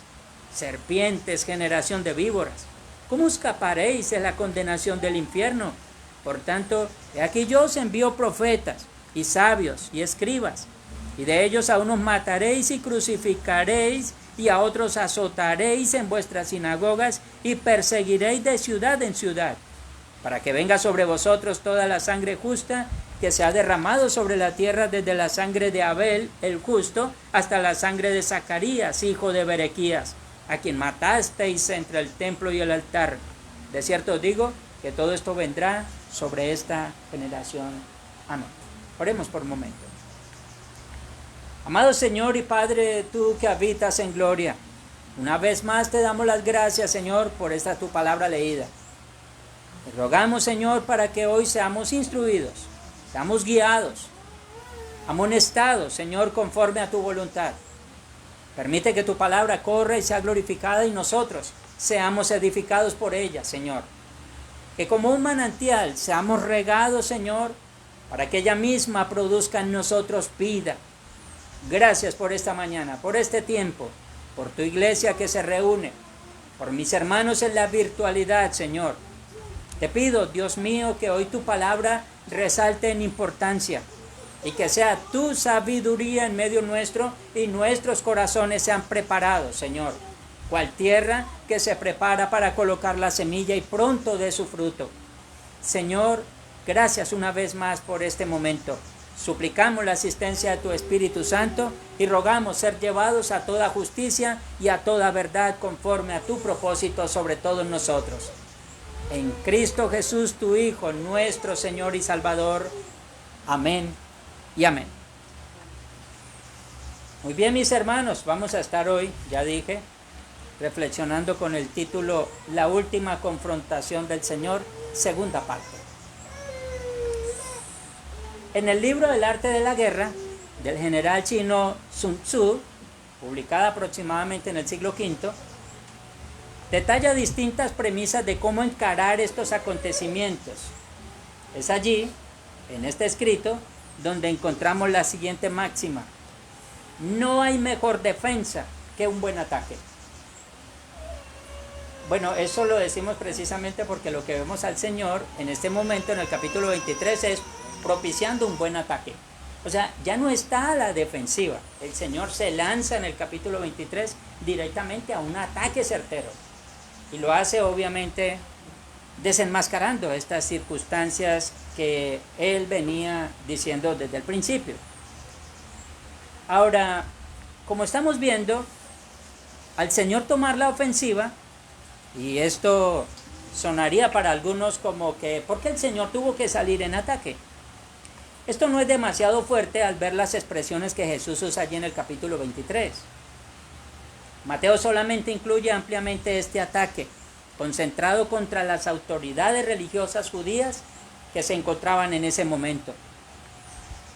Serpientes, generación de víboras, ¿cómo escaparéis de la condenación del infierno? Por tanto, he aquí yo os envío profetas, y sabios, y escribas, y de ellos a unos mataréis y crucificaréis, y a otros azotaréis en vuestras sinagogas, y perseguiréis de ciudad en ciudad, para que venga sobre vosotros toda la sangre justa que se ha derramado sobre la tierra, desde la sangre de Abel, el justo, hasta la sangre de Zacarías, hijo de Berequías, a quien matasteis entre el templo y el altar. De cierto os digo que todo esto vendrá sobre esta generación. Amén. Oremos por un momento. Amado Señor y Padre, tú que habitas en gloria, una vez más te damos las gracias, Señor, por esta tu palabra leída. Te rogamos, Señor, para que hoy seamos instruidos, seamos guiados, amonestados, Señor, conforme a tu voluntad. Permite que tu palabra corra y sea glorificada y nosotros seamos edificados por ella, Señor. Que como un manantial seamos regados, Señor, para que ella misma produzca en nosotros vida. Gracias por esta mañana, por este tiempo, por tu iglesia que se reúne, por mis hermanos en la virtualidad, Señor. Te pido, Dios mío, que hoy tu palabra resalte en importancia y que sea tu sabiduría en medio nuestro y nuestros corazones sean preparados, Señor, cual tierra que se prepara para colocar la semilla y pronto dé su fruto. Señor, gracias una vez más por este momento. Suplicamos la asistencia de tu Espíritu Santo y rogamos ser llevados a toda justicia y a toda verdad conforme a tu propósito sobre todos nosotros. En Cristo Jesús, tu Hijo, nuestro Señor y Salvador. Amén y amén. Muy bien, mis hermanos, vamos a estar hoy, ya dije, reflexionando con el título La última confrontación del Señor, segunda parte. En el libro El arte de la guerra, del general chino Sun Tzu, publicada aproximadamente en el siglo V, detalla distintas premisas de cómo encarar estos acontecimientos. Es allí, en este escrito, donde encontramos la siguiente máxima: no hay mejor defensa que un buen ataque. Bueno, eso lo decimos precisamente porque lo que vemos al Señor en este momento, en el capítulo 23, es propiciando un buen ataque. O sea, ya no está a la defensiva. El Señor se lanza en el capítulo 23 directamente a un ataque certero. Y lo hace obviamente desenmascarando estas circunstancias que Él venía diciendo desde el principio. Ahora, como estamos viendo, al Señor tomar la ofensiva, y esto sonaría para algunos como que, ¿por qué el Señor tuvo que salir en ataque? Esto no es demasiado fuerte al ver las expresiones que Jesús usa allí en el capítulo 23. Mateo solamente incluye ampliamente este ataque, concentrado contra las autoridades religiosas judías que se encontraban en ese momento.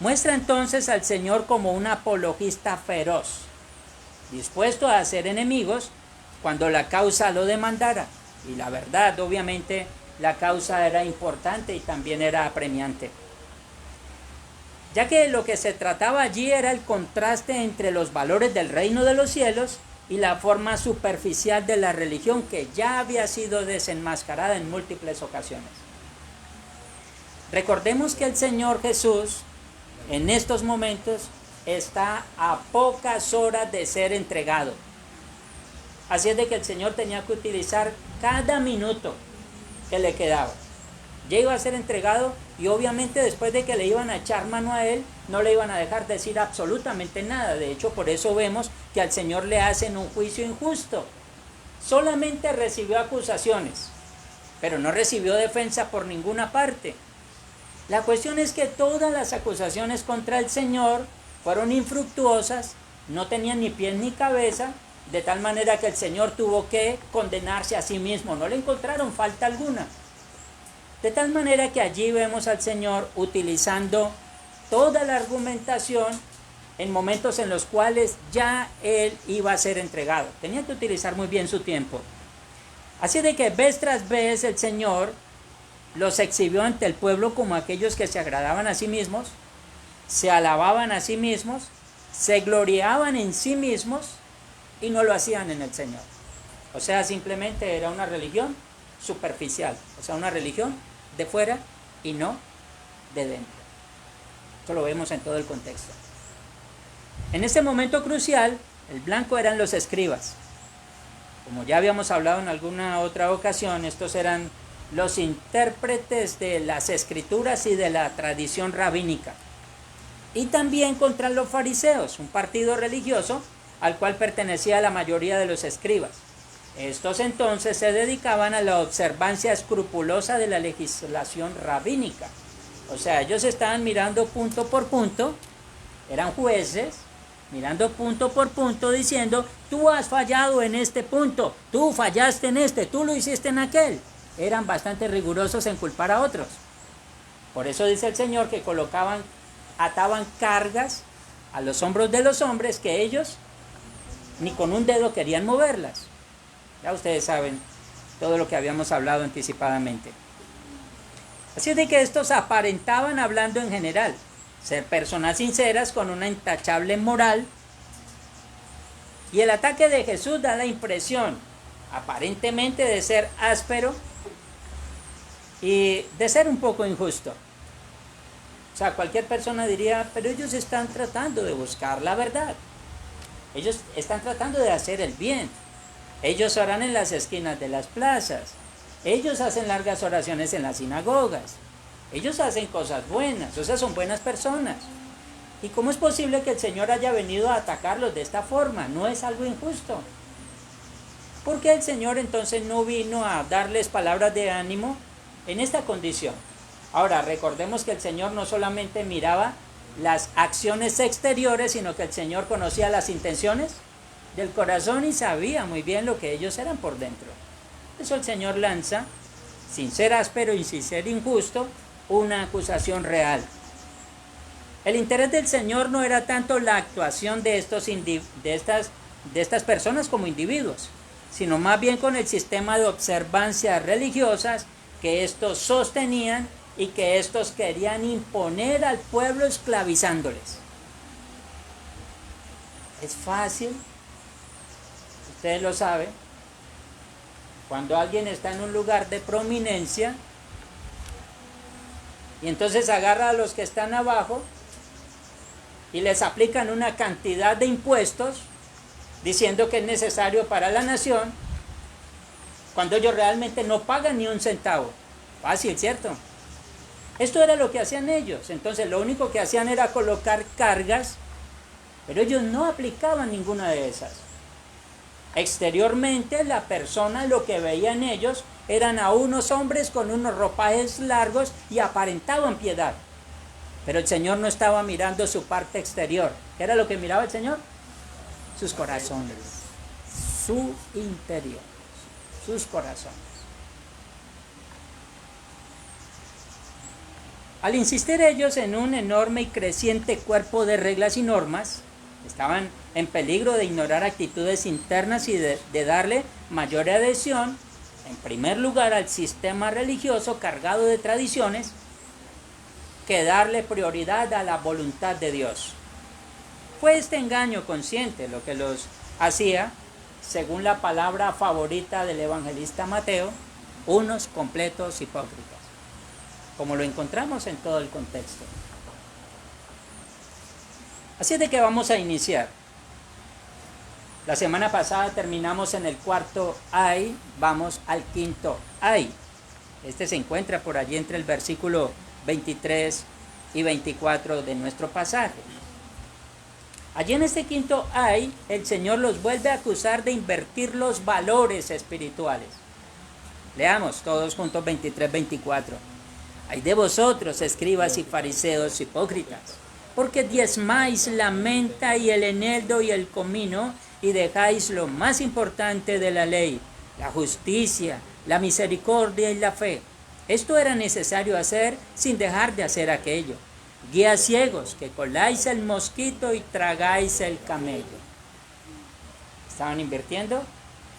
Muestra entonces al Señor como un apologista feroz, dispuesto a hacer enemigos cuando la causa lo demandara. Y la verdad, obviamente, la causa era importante y también era apremiante, ya que lo que se trataba allí era el contraste entre los valores del reino de los cielos y la forma superficial de la religión que ya había sido desenmascarada en múltiples ocasiones. Recordemos que el Señor Jesús en estos momentos está a pocas horas de ser entregado. Así es de que el Señor tenía que utilizar cada minuto que le quedaba. Ya iba a ser entregado y obviamente después de que le iban a echar mano a él, no le iban a dejar decir absolutamente nada. De hecho, por eso vemos que al Señor le hacen un juicio injusto. Solamente recibió acusaciones, pero no recibió defensa por ninguna parte. La cuestión es que todas las acusaciones contra el Señor fueron infructuosas, no tenían ni pies ni cabeza, de tal manera que el Señor tuvo que condenarse a sí mismo, no le encontraron falta alguna. De tal manera que allí vemos al Señor utilizando toda la argumentación en momentos en los cuales ya Él iba a ser entregado. Tenía que utilizar muy bien su tiempo. Así de que vez tras vez el Señor los exhibió ante el pueblo como aquellos que se agradaban a sí mismos, se alababan a sí mismos, se gloriaban en sí mismos y no lo hacían en el Señor. O sea, simplemente era una religión superficial, o sea, una religión de fuera y no de dentro. Esto lo vemos en todo el contexto. En este momento crucial, el blanco eran los escribas. Como ya habíamos hablado en alguna otra ocasión, estos eran los intérpretes de las escrituras y de la tradición rabínica. Y también contra los fariseos, un partido religioso al cual pertenecía la mayoría de los escribas. Estos entonces se dedicaban a la observancia escrupulosa de la legislación rabínica. O sea, ellos estaban mirando punto por punto, eran jueces, mirando punto por punto, diciendo, tú has fallado en este punto, tú fallaste en este, tú lo hiciste en aquel. Eran bastante rigurosos en culpar a otros. Por eso dice el Señor que ataban cargas a los hombros de los hombres que ellos ni con un dedo querían moverlas. Ya ustedes saben todo lo que habíamos hablado anticipadamente. Así de que estos aparentaban, hablando en general, ser personas sinceras con una intachable moral. Y el ataque de Jesús da la impresión, aparentemente, de ser áspero y de ser un poco injusto. O sea, cualquier persona diría, pero ellos están tratando de buscar la verdad. Ellos están tratando de hacer el bien. Ellos oran en las esquinas de las plazas. Ellos hacen largas oraciones en las sinagogas. Ellos hacen cosas buenas, o sea, son buenas personas. ¿Y cómo es posible que el Señor haya venido a atacarlos de esta forma? No es algo injusto. ¿Por qué el Señor entonces no vino a darles palabras de ánimo en esta condición? Ahora, recordemos que el Señor no solamente miraba las acciones exteriores, sino que el Señor conocía las intenciones del corazón y sabía muy bien lo que ellos eran por dentro. Por eso el Señor lanza, sin ser áspero y sin ser injusto, una acusación real. El interés del Señor no era tanto la actuación de estas personas como individuos, sino más bien con el sistema de observancias religiosas que estos sostenían y que estos querían imponer al pueblo esclavizándoles. Es fácil, ustedes lo saben, cuando alguien está en un lugar de prominencia y entonces agarra a los que están abajo y les aplican una cantidad de impuestos diciendo que es necesario para la nación, cuando ellos realmente no pagan ni un centavo. Fácil, ¿cierto? Esto era lo que hacían ellos. Entonces lo único que hacían era colocar cargas, pero ellos no aplicaban ninguna de esas. Exteriormente la persona, lo que veía en ellos eran a unos hombres con unos ropajes largos y aparentaban piedad. Pero el Señor no estaba mirando su parte exterior. ¿Qué era lo que miraba el Señor? Sus corazones, su interior, sus corazones. Al insistir ellos en un enorme y creciente cuerpo de reglas y normas, estaban en peligro de ignorar actitudes internas y de darle mayor adhesión, en primer lugar, al sistema religioso cargado de tradiciones, que darle prioridad a la voluntad de Dios. Fue este engaño consciente lo que los hacía, según la palabra favorita del evangelista Mateo, unos completos hipócritas, como lo encontramos en todo el contexto. Así de que vamos a iniciar. La semana pasada terminamos en el cuarto ay, vamos al quinto ay. Este se encuentra por allí entre el versículo 23 y 24 de nuestro pasaje. Allí en este quinto ay, el Señor los vuelve a acusar de invertir los valores espirituales. Leamos todos juntos 23, 24. Ay de vosotros, escribas y fariseos hipócritas, porque diezmáis la menta y el eneldo y el comino, y dejáis lo más importante de la ley, la justicia, la misericordia y la fe. Esto era necesario hacer sin dejar de hacer aquello. Guías ciegos, que coláis el mosquito y tragáis el camello. Estaban invirtiendo,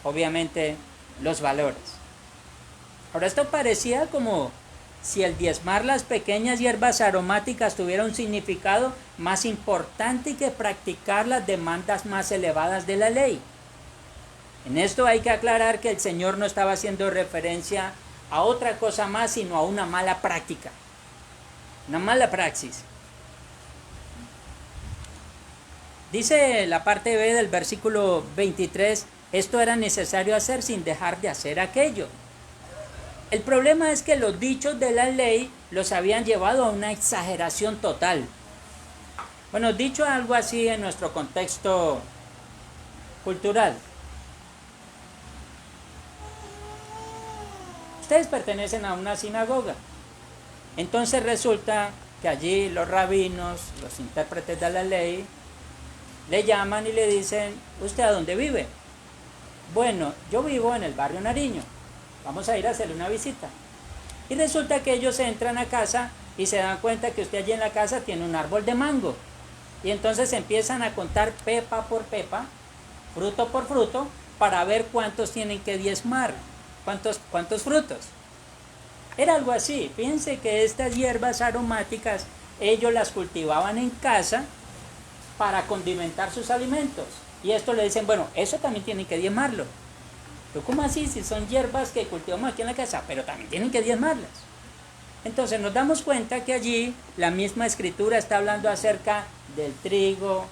obviamente, los valores. Ahora, esto parecía como si el diezmar las pequeñas hierbas aromáticas tuviera un significado más importante que practicar las demandas más elevadas de la ley. En esto hay que aclarar que el Señor no estaba haciendo referencia a otra cosa más, sino a una mala práctica, una mala praxis. Dice la parte B del versículo 23, esto era necesario hacer sin dejar de hacer aquello. El problema es que los dichos de la ley los habían llevado a una exageración total. Bueno, dicho algo así en nuestro contexto cultural. Ustedes pertenecen a una sinagoga. Entonces resulta que allí los rabinos, los intérpretes de la ley, le llaman y le dicen, ¿usted a dónde vive? Bueno, yo vivo en el barrio Nariño. Vamos a ir a hacerle una visita. Y resulta que ellos entran a casa y se dan cuenta que usted allí en la casa tiene un árbol de mango. Y entonces empiezan a contar pepa por pepa, fruto por fruto, para ver cuántos tienen que diezmar, cuántos frutos. Era algo así. Fíjense que estas hierbas aromáticas, ellos las cultivaban en casa para condimentar sus alimentos. Y esto le dicen, bueno, eso también tienen que diezmarlo. Pero ¿cómo así? Si son hierbas que cultivamos aquí en la casa, pero también tienen que diezmarlas. Entonces nos damos cuenta que allí la misma escritura está hablando acerca del trigo,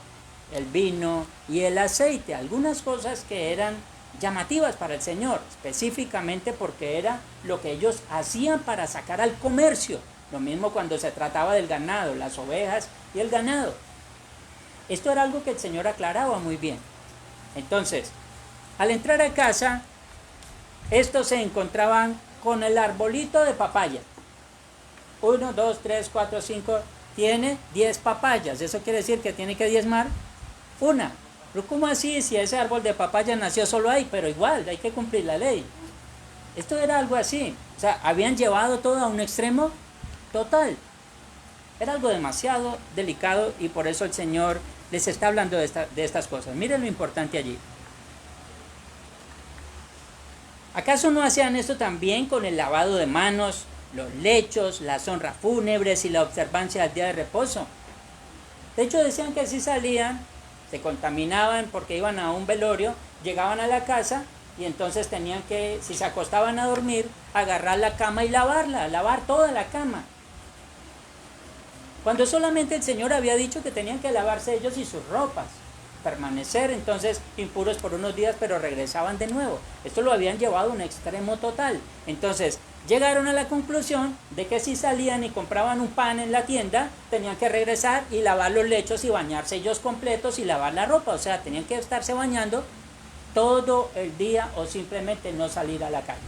el vino y el aceite. Algunas cosas que eran llamativas para el Señor, específicamente porque era lo que ellos hacían para sacar al comercio. Lo mismo cuando se trataba del ganado, las ovejas y el ganado. Esto era algo que el Señor aclaraba muy bien. Entonces, al entrar a casa, estos se encontraban con el arbolito de papaya. 1, 2, 3, 4, 5, tiene 10 papayas. Eso quiere decir que tiene que diezmar una. Pero ¿cómo así? Si ese árbol de papaya nació solo ahí, pero igual hay que cumplir la ley. Esto era algo así. O sea, habían llevado todo a un extremo total. Era algo demasiado delicado y por eso el Señor les está hablando de estas cosas. Miren lo importante allí. ¿Acaso no hacían esto también con el lavado de manos, los lechos, las honras fúnebres y la observancia del día de reposo? De hecho decían que si salían, se contaminaban porque iban a un velorio, llegaban a la casa y entonces tenían que, si se acostaban a dormir, agarrar la cama y lavarla, lavar toda la cama. Cuando solamente el Señor había dicho que tenían que lavarse ellos y sus ropas, permanecer entonces impuros por unos días, pero regresaban de nuevo. Esto lo habían llevado a un extremo total. Entonces llegaron a la conclusión de que si salían y compraban un pan en la tienda, tenían que regresar y lavar los lechos y bañarse ellos completos y lavar la ropa. O sea, tenían que estarse bañando todo el día o simplemente no salir a la calle.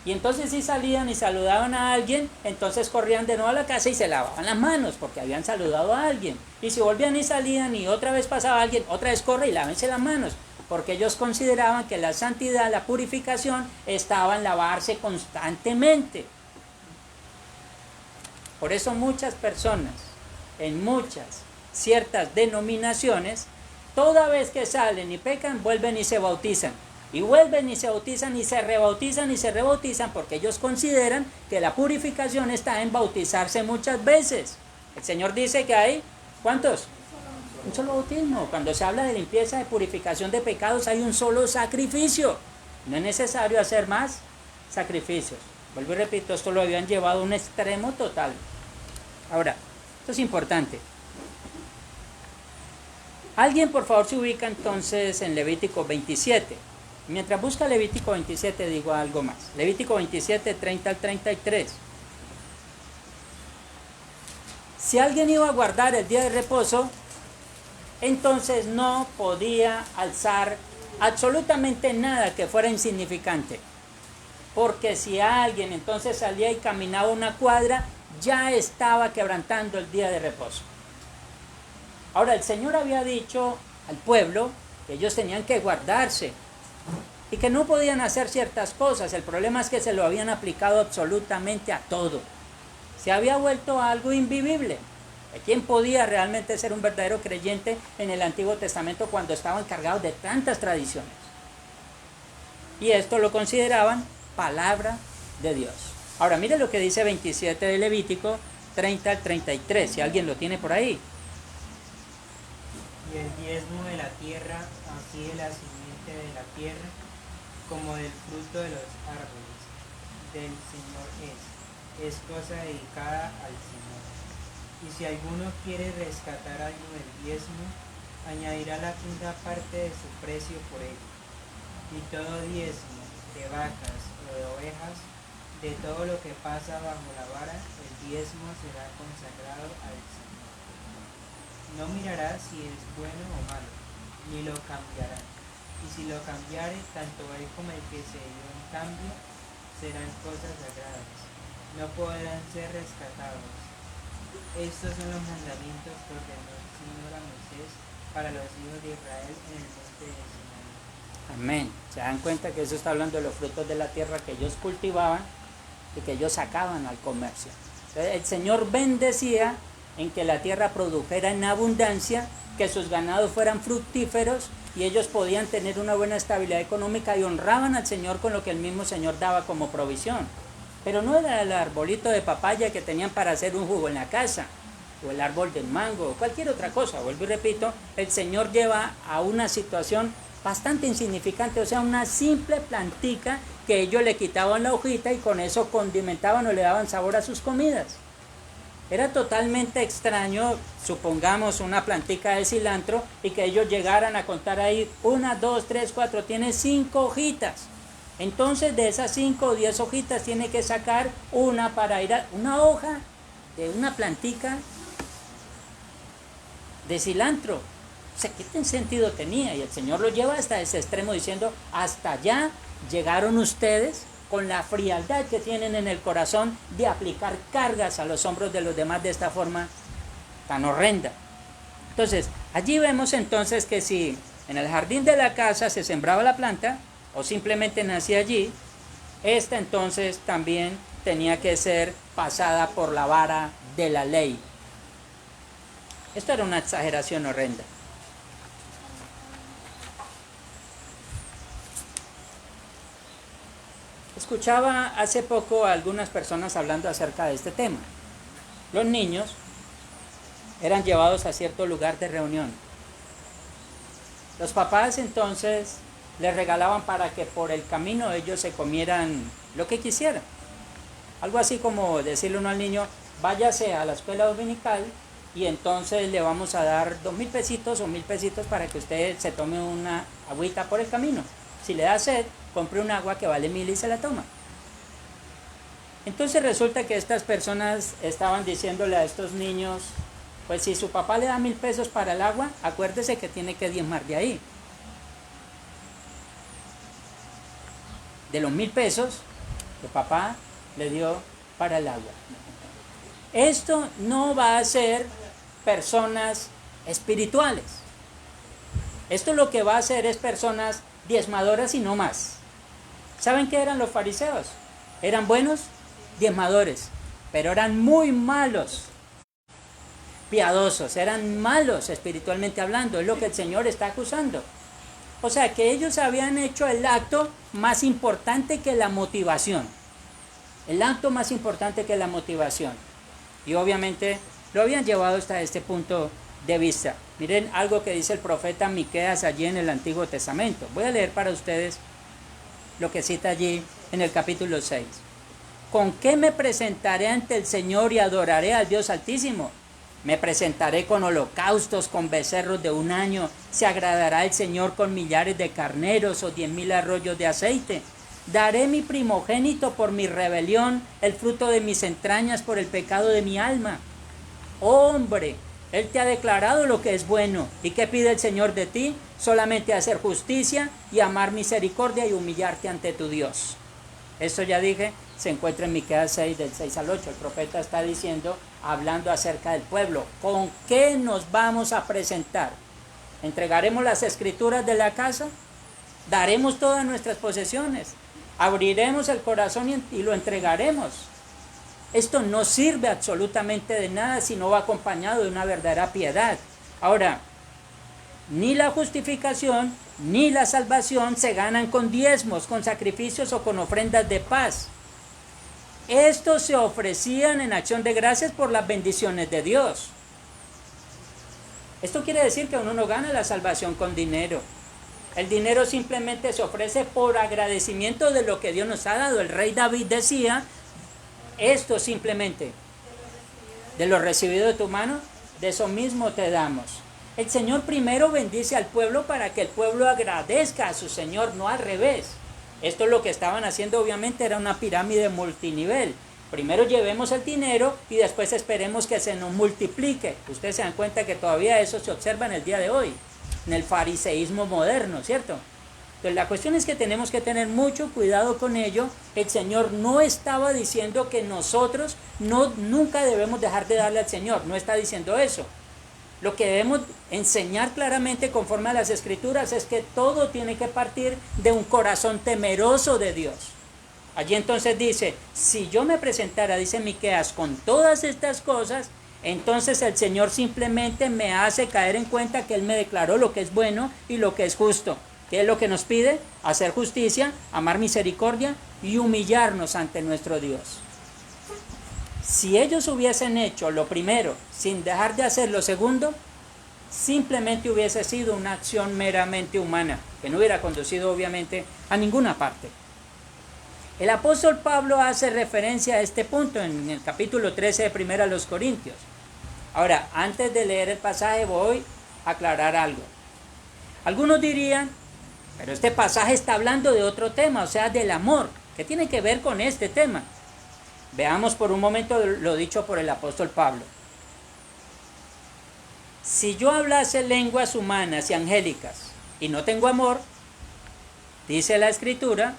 Y entonces si salían y saludaban a alguien, entonces corrían de nuevo a la casa y se lavaban las manos porque habían saludado a alguien. Y si volvían y salían y otra vez pasaba alguien, otra vez corre y lávense las manos. Porque ellos consideraban que la santidad, la purificación, estaba en lavarse constantemente. Por eso muchas personas, en muchas, ciertas denominaciones, toda vez que salen y pecan, vuelven y se bautizan. Y vuelven y se bautizan y se rebautizan porque ellos consideran que la purificación está en bautizarse muchas veces. El Señor dice que hay, ¿cuántos? Un solo bautismo. Cuando se habla de limpieza, de purificación de pecados, hay un solo sacrificio. No es necesario hacer más sacrificios. Vuelvo y repito, esto lo habían llevado a un extremo total. Ahora, esto es importante. Alguien por favor se ubica entonces en Levítico 27. Mientras busca Levítico 27 digo algo más. Levítico 27, 30 al 33. Si alguien iba a guardar el día de reposo, entonces no podía alzar absolutamente nada que fuera insignificante. porque si alguien entonces salía y caminaba una cuadra, ya estaba quebrantando el día de reposo. Ahora, el Señor había dicho al pueblo que ellos tenían que guardarse y que no podían hacer ciertas cosas. El problema es que se lo habían aplicado absolutamente a todo. Se había vuelto algo invivible. ¿Quién podía realmente ser un verdadero creyente en el Antiguo Testamento cuando estaban cargados de tantas tradiciones? Y esto lo consideraban palabra de Dios. Ahora, mire lo que dice 27 de Levítico 30 al 33, si alguien lo tiene por ahí. Y el diezmo de la tierra, así de la simiente de la tierra, como del fruto de los árboles, del Señor es cosa dedicada al Señor. Y si alguno quiere rescatar algo del diezmo, añadirá la quinta parte de su precio por ello. Y todo diezmo de vacas o de ovejas, de todo lo que pasa bajo la vara, el diezmo será consagrado al Señor. No mirará si es bueno o malo, ni lo cambiará. Y si lo cambiare, tanto él como el que se dio en cambio serán cosas sagradas, no podrán ser rescatados. Estos son los mandamientos que ordenó el Señor a Moisés para los hijos de Israel en el monte de Sinaí. Amén. Se dan cuenta que eso está hablando de los frutos de la tierra que ellos cultivaban y que ellos sacaban al comercio. Entonces, el Señor bendecía en que la tierra produjera en abundancia, que sus ganados fueran fructíferos y ellos podían tener una buena estabilidad económica y honraban al Señor con lo que el mismo Señor daba como provisión. Pero no era el arbolito de papaya que tenían para hacer un jugo en la casa, o el árbol del mango, o cualquier otra cosa. Vuelvo y repito, el Señor lleva a una situación bastante insignificante, o sea, una simple plantica que ellos le quitaban la hojita y con eso condimentaban o le daban sabor a sus comidas. Era totalmente extraño, supongamos una plantica de cilantro y que ellos llegaran a contar ahí 1, 2, 3, 4, tiene 5 hojitas. Entonces de esas 5 o 10 hojitas tiene que sacar una para ir a una hoja de una plantica de cilantro. O sea, ¿qué sentido tenía? Y el Señor lo lleva hasta ese extremo diciendo, hasta allá llegaron ustedes con la frialdad que tienen en el corazón de aplicar cargas a los hombros de los demás de esta forma tan horrenda. Entonces, allí vemos entonces que si en el jardín de la casa se sembraba la planta, o simplemente nacía allí, esta entonces también tenía que ser pasada por la vara de la ley. Esto era una exageración horrenda. Escuchaba hace poco a algunas personas hablando acerca de este tema. Los niños eran llevados a cierto lugar de reunión. Los papás entonces les regalaban para que por el camino ellos se comieran lo que quisieran. Algo así como decirle uno al niño, váyase a la escuela dominical y entonces le vamos a dar 2,000 pesitos o 1,000 pesitos para que usted se tome una agüita por el camino. Si le da sed, compre un agua que vale 1,000 y se la toma. Entonces resulta que estas personas estaban diciéndole a estos niños, pues si su papá le da 1,000 pesos para el agua, acuérdese que tiene que diezmar de ahí. De los 1,000 pesos que papá le dio para el agua. Esto no va a ser personas espirituales. Esto lo que va a hacer es personas diezmadoras y no más. ¿Saben qué eran los fariseos? Eran buenos diezmadores, pero eran muy malos piadosos, eran malos espiritualmente hablando, es lo que el Señor está acusando. O sea que ellos habían hecho el acto más importante que la motivación. El acto más importante que la motivación. Y obviamente lo habían llevado hasta este punto de vista. Miren algo que dice el profeta Miqueas allí en el Antiguo Testamento. Voy a leer para ustedes lo que cita allí en el capítulo 6. ¿Con qué me presentaré ante el Señor y adoraré al Dios Altísimo? Me presentaré con holocaustos, con becerros de 1 año. ¿Se agradará el Señor con millares de carneros o 10,000 arroyos de aceite? Daré mi primogénito por mi rebelión, el fruto de mis entrañas por el pecado de mi alma. Hombre, Él te ha declarado lo que es bueno. ¿Y qué pide el Señor de ti? Solamente hacer justicia y amar misericordia y humillarte ante tu Dios. Esto ya dije, se encuentra en Miqueas 6, del 6 al 8. El profeta está diciendo, hablando acerca del pueblo. ¿Con qué nos vamos a presentar? ¿Entregaremos las escrituras de la casa? ¿Daremos todas nuestras posesiones? ¿Abriremos el corazón y lo entregaremos? Esto no sirve absolutamente de nada si no va acompañado de una verdadera piedad. Ahora, ni la justificación ni la salvación se ganan con diezmos, con sacrificios o con ofrendas de paz. Estos se ofrecían en acción de gracias por las bendiciones de Dios. Esto quiere decir que uno no gana la salvación con dinero. El dinero simplemente se ofrece por agradecimiento de lo que Dios nos ha dado. El rey David decía, esto simplemente, de lo recibido de tu mano, de eso mismo te damos. El Señor primero bendice al pueblo para que el pueblo agradezca a su Señor, no al revés. Esto es lo que estaban haciendo, obviamente era una pirámide multinivel. Primero llevemos el dinero y después esperemos que se nos multiplique. Ustedes se dan cuenta que todavía eso se observa en el día de hoy, en el fariseísmo moderno, ¿cierto? Entonces la cuestión es que tenemos que tener mucho cuidado con ello. El Señor no estaba diciendo que nosotros nunca debemos dejar de darle al Señor, no está diciendo eso. Lo que debemos enseñar claramente conforme a las Escrituras es que todo tiene que partir de un corazón temeroso de Dios. Allí entonces dice, si yo me presentara, dice Miqueas, con todas estas cosas, entonces el Señor simplemente me hace caer en cuenta que Él me declaró lo que es bueno y lo que es justo. ¿Qué es lo que nos pide? Hacer justicia, amar misericordia y humillarnos ante nuestro Dios. Si ellos hubiesen hecho lo primero sin dejar de hacer lo segundo, simplemente hubiese sido una acción meramente humana, que no hubiera conducido obviamente a ninguna parte. El apóstol Pablo hace referencia a este punto en el capítulo 13 de 1 Corintios. Ahora, antes de leer el pasaje voy a aclarar algo. Algunos dirían, pero este pasaje está hablando de otro tema, o sea, del amor, que tiene que ver con este tema. Veamos por un momento lo dicho por el apóstol Pablo. Si yo hablase lenguas humanas y angélicas y no tengo amor, dice la Escritura,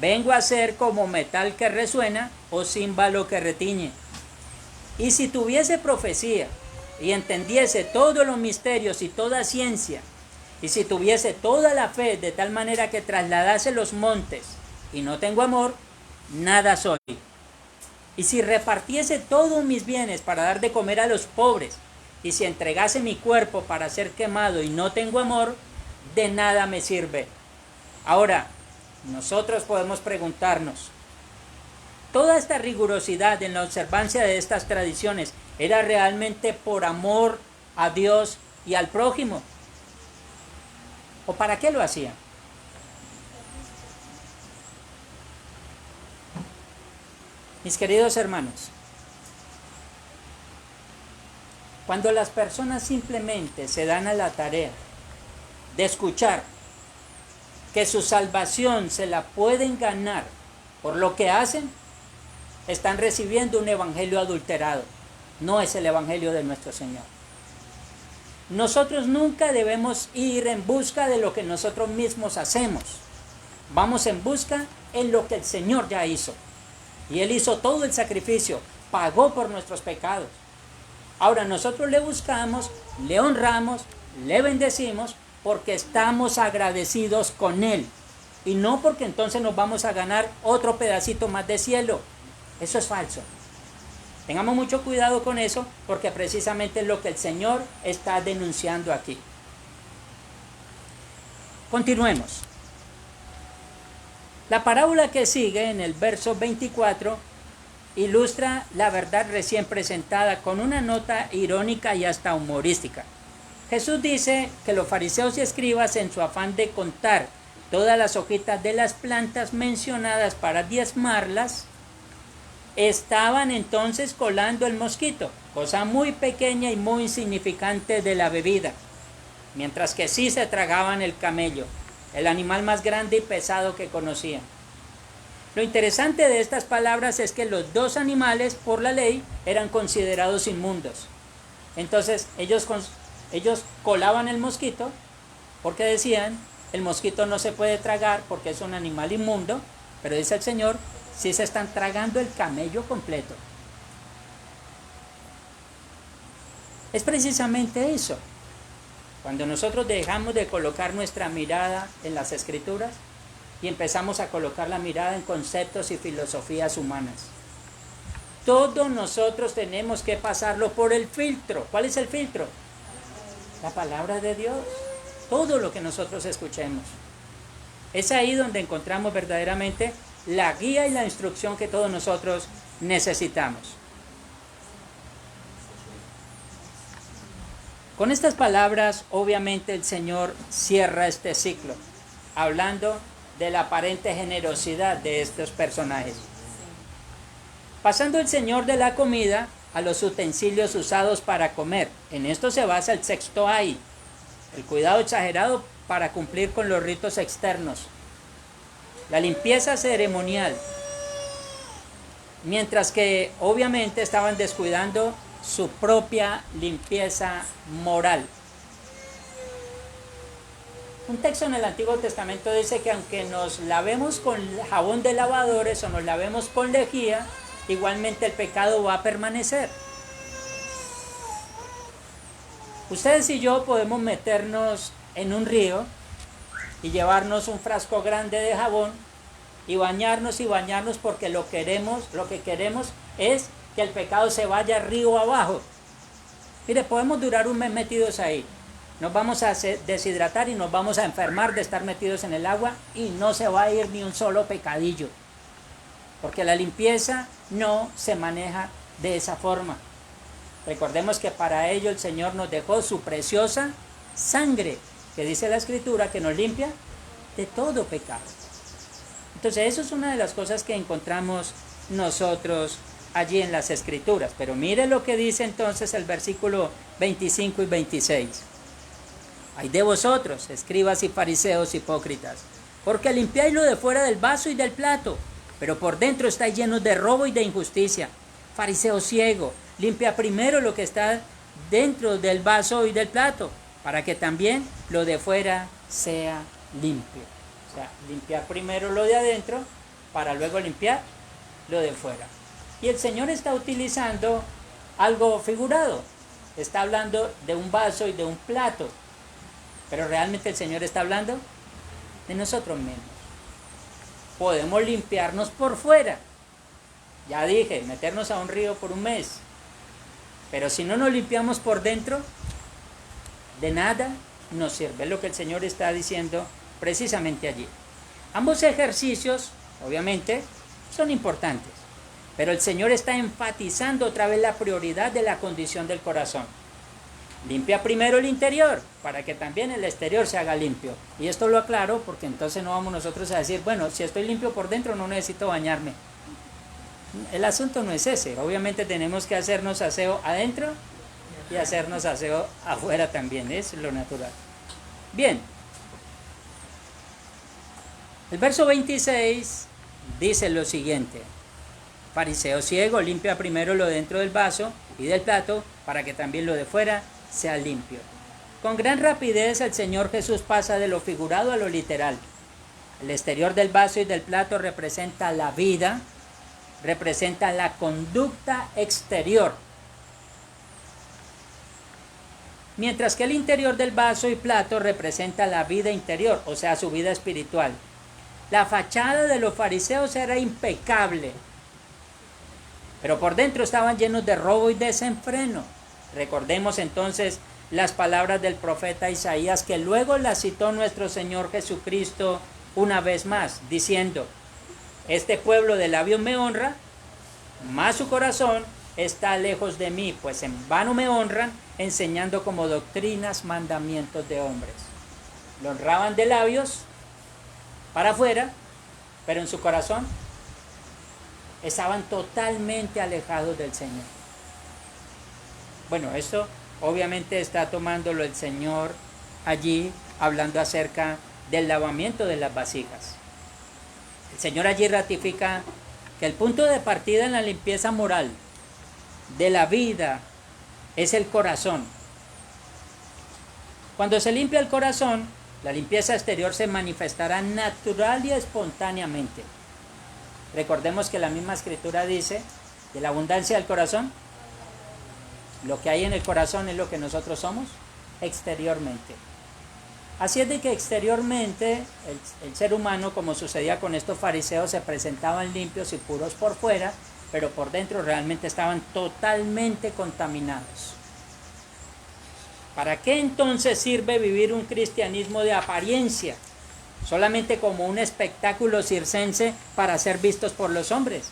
vengo a ser como metal que resuena o címbalo que retiñe. Y si tuviese profecía y entendiese todos los misterios y toda ciencia, y si tuviese toda la fe de tal manera que trasladase los montes y no tengo amor, nada soy. Y si repartiese todos mis bienes para dar de comer a los pobres, y si entregase mi cuerpo para ser quemado y no tengo amor, de nada me sirve. Ahora, nosotros podemos preguntarnos, ¿toda esta rigurosidad en la observancia de estas tradiciones era realmente por amor a Dios y al prójimo? ¿O para qué lo hacían? Mis queridos hermanos, cuando las personas simplemente se dan a la tarea de escuchar que su salvación se la pueden ganar por lo que hacen, están recibiendo un evangelio adulterado. No es el evangelio de nuestro Señor. Nosotros nunca debemos ir en busca de lo que nosotros mismos hacemos. Vamos en busca en lo que el Señor ya hizo. Y Él hizo todo el sacrificio, pagó por nuestros pecados. Ahora nosotros le buscamos, le honramos, le bendecimos porque estamos agradecidos con Él. Y no porque entonces nos vamos a ganar otro pedacito más de cielo. Eso es falso. Tengamos mucho cuidado con eso porque precisamente es lo que el Señor está denunciando aquí. Continuemos. La parábola que sigue en el verso 24 ilustra la verdad recién presentada con una nota irónica y hasta humorística. Jesús dice que los fariseos y escribas, en su afán de contar todas las hojitas de las plantas mencionadas para diezmarlas, estaban entonces colando el mosquito, cosa muy pequeña y muy insignificante de la bebida, mientras que sí se tragaban el camello, el animal más grande y pesado que conocían. Lo interesante de estas palabras es que los dos animales, por la ley, eran considerados inmundos. Entonces ellos colaban el mosquito porque decían, el mosquito no se puede tragar porque es un animal inmundo, Pero dice el Señor, si se están tragando el camello completo. Es precisamente eso. Cuando nosotros dejamos de colocar nuestra mirada en las Escrituras y empezamos a colocar la mirada en conceptos y filosofías humanas. Todos nosotros tenemos que pasarlo por el filtro. ¿Cuál es el filtro? La palabra de Dios. Todo lo que nosotros escuchemos. Es ahí donde encontramos verdaderamente la guía y la instrucción que todos nosotros necesitamos. Con estas palabras, obviamente el Señor cierra este ciclo, hablando de la aparente generosidad de estos personajes. Pasando el Señor de la comida a los utensilios usados para comer. En esto se basa el sexto ay, el cuidado exagerado para cumplir con los ritos externos. La limpieza ceremonial. Mientras que obviamente estaban descuidando su propia limpieza moral. Un texto en el Antiguo Testamento dice que aunque nos lavemos con jabón de lavadores o nos lavemos con lejía, igualmente el pecado va a permanecer. Ustedes y yo podemos meternos en un río y llevarnos un frasco grande de jabón y bañarnos porque lo que queremos es que el pecado se vaya río abajo. Mire, podemos durar un mes metidos ahí. Nos vamos a deshidratar y nos vamos a enfermar de estar metidos en el agua y no se va a ir ni un solo pecadillo. Porque la limpieza no se maneja de esa forma. Recordemos que para ello el Señor nos dejó su preciosa sangre, que dice la Escritura que nos limpia de todo pecado. Entonces eso es una de las cosas que encontramos nosotros allí en las Escrituras. Pero mire lo que dice entonces el versículo 25 y 26. Ay de vosotros, escribas y fariseos hipócritas, porque limpiáis lo de fuera del vaso y del plato, pero por dentro estáis llenos de robo y de injusticia. Fariseo ciego, limpia primero lo que está dentro del vaso y del plato, para que también lo de fuera sea limpio. O sea, limpiar primero lo de adentro, para luego limpiar lo de fuera. Y el Señor está utilizando algo figurado. Está hablando de un vaso y de un plato. Pero realmente el Señor está hablando de nosotros mismos. Podemos limpiarnos por fuera. Ya dije, meternos a un río por un mes. Pero si no nos limpiamos por dentro, de nada nos sirve. Es lo que el Señor está diciendo precisamente allí. Ambos ejercicios, obviamente, son importantes. Pero el Señor está enfatizando otra vez la prioridad de la condición del corazón. Limpia primero el interior, para que también el exterior se haga limpio. Y esto lo aclaro porque entonces no vamos nosotros a decir, bueno, si estoy limpio por dentro no necesito bañarme. El asunto no es ese. Obviamente tenemos que hacernos aseo adentro y hacernos aseo afuera también. Es lo natural. Bien. El verso 26 dice lo siguiente. Fariseo ciego, limpia primero lo dentro del vaso y del plato, para que también lo de fuera sea limpio. Con gran rapidez el Señor Jesús pasa de lo figurado a lo literal. El exterior del vaso y del plato representa la vida, representa la conducta exterior. Mientras que el interior del vaso y plato representa la vida interior, o sea, su vida espiritual. La fachada de los fariseos era impecable, pero por dentro estaban llenos de robo y desenfreno. Recordemos entonces las palabras del profeta Isaías, que luego las citó nuestro Señor Jesucristo una vez más, diciendo: este pueblo de labios me honra, mas su corazón está lejos de mí, pues en vano me honran, enseñando como doctrinas mandamientos de hombres. Lo honraban de labios para afuera, pero en su corazón estaban totalmente alejados del Señor. Bueno, esto obviamente está tomándolo el Señor allí, hablando acerca del lavamiento de las vasijas. El Señor allí ratifica que el punto de partida en la limpieza moral de la vida es el corazón. Cuando se limpia el corazón, la limpieza exterior se manifestará natural y espontáneamente. Recordemos que la misma escritura dice, de la abundancia del corazón, lo que hay en el corazón es lo que nosotros somos exteriormente. Así es de que exteriormente el ser humano, como sucedía con estos fariseos, se presentaban limpios y puros por fuera, pero por dentro realmente estaban totalmente contaminados. ¿Para qué entonces sirve vivir un cristianismo de apariencia? Solamente como un espectáculo circense para ser vistos por los hombres.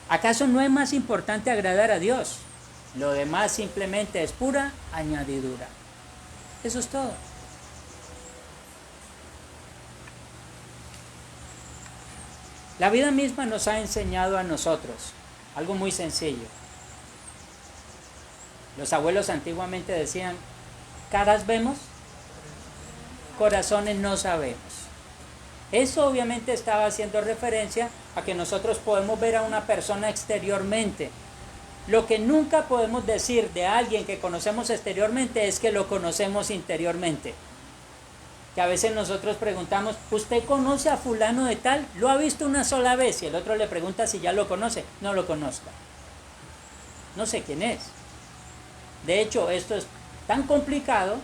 ¿Acaso no es más importante agradar a Dios? Lo demás simplemente es pura añadidura. Eso es todo. La vida misma nos ha enseñado a nosotros algo muy sencillo. Los abuelos antiguamente decían, caras vemos, corazones no sabemos. Eso obviamente estaba haciendo referencia a que nosotros podemos ver a una persona exteriormente. Lo que nunca podemos decir de alguien que conocemos exteriormente es que lo conocemos interiormente. Que a veces nosotros preguntamos, ¿usted conoce a fulano de tal? ¿Lo ha visto una sola vez? Y el otro le pregunta si ya lo conoce. No lo conozco. No sé quién es. De hecho, esto es tan complicado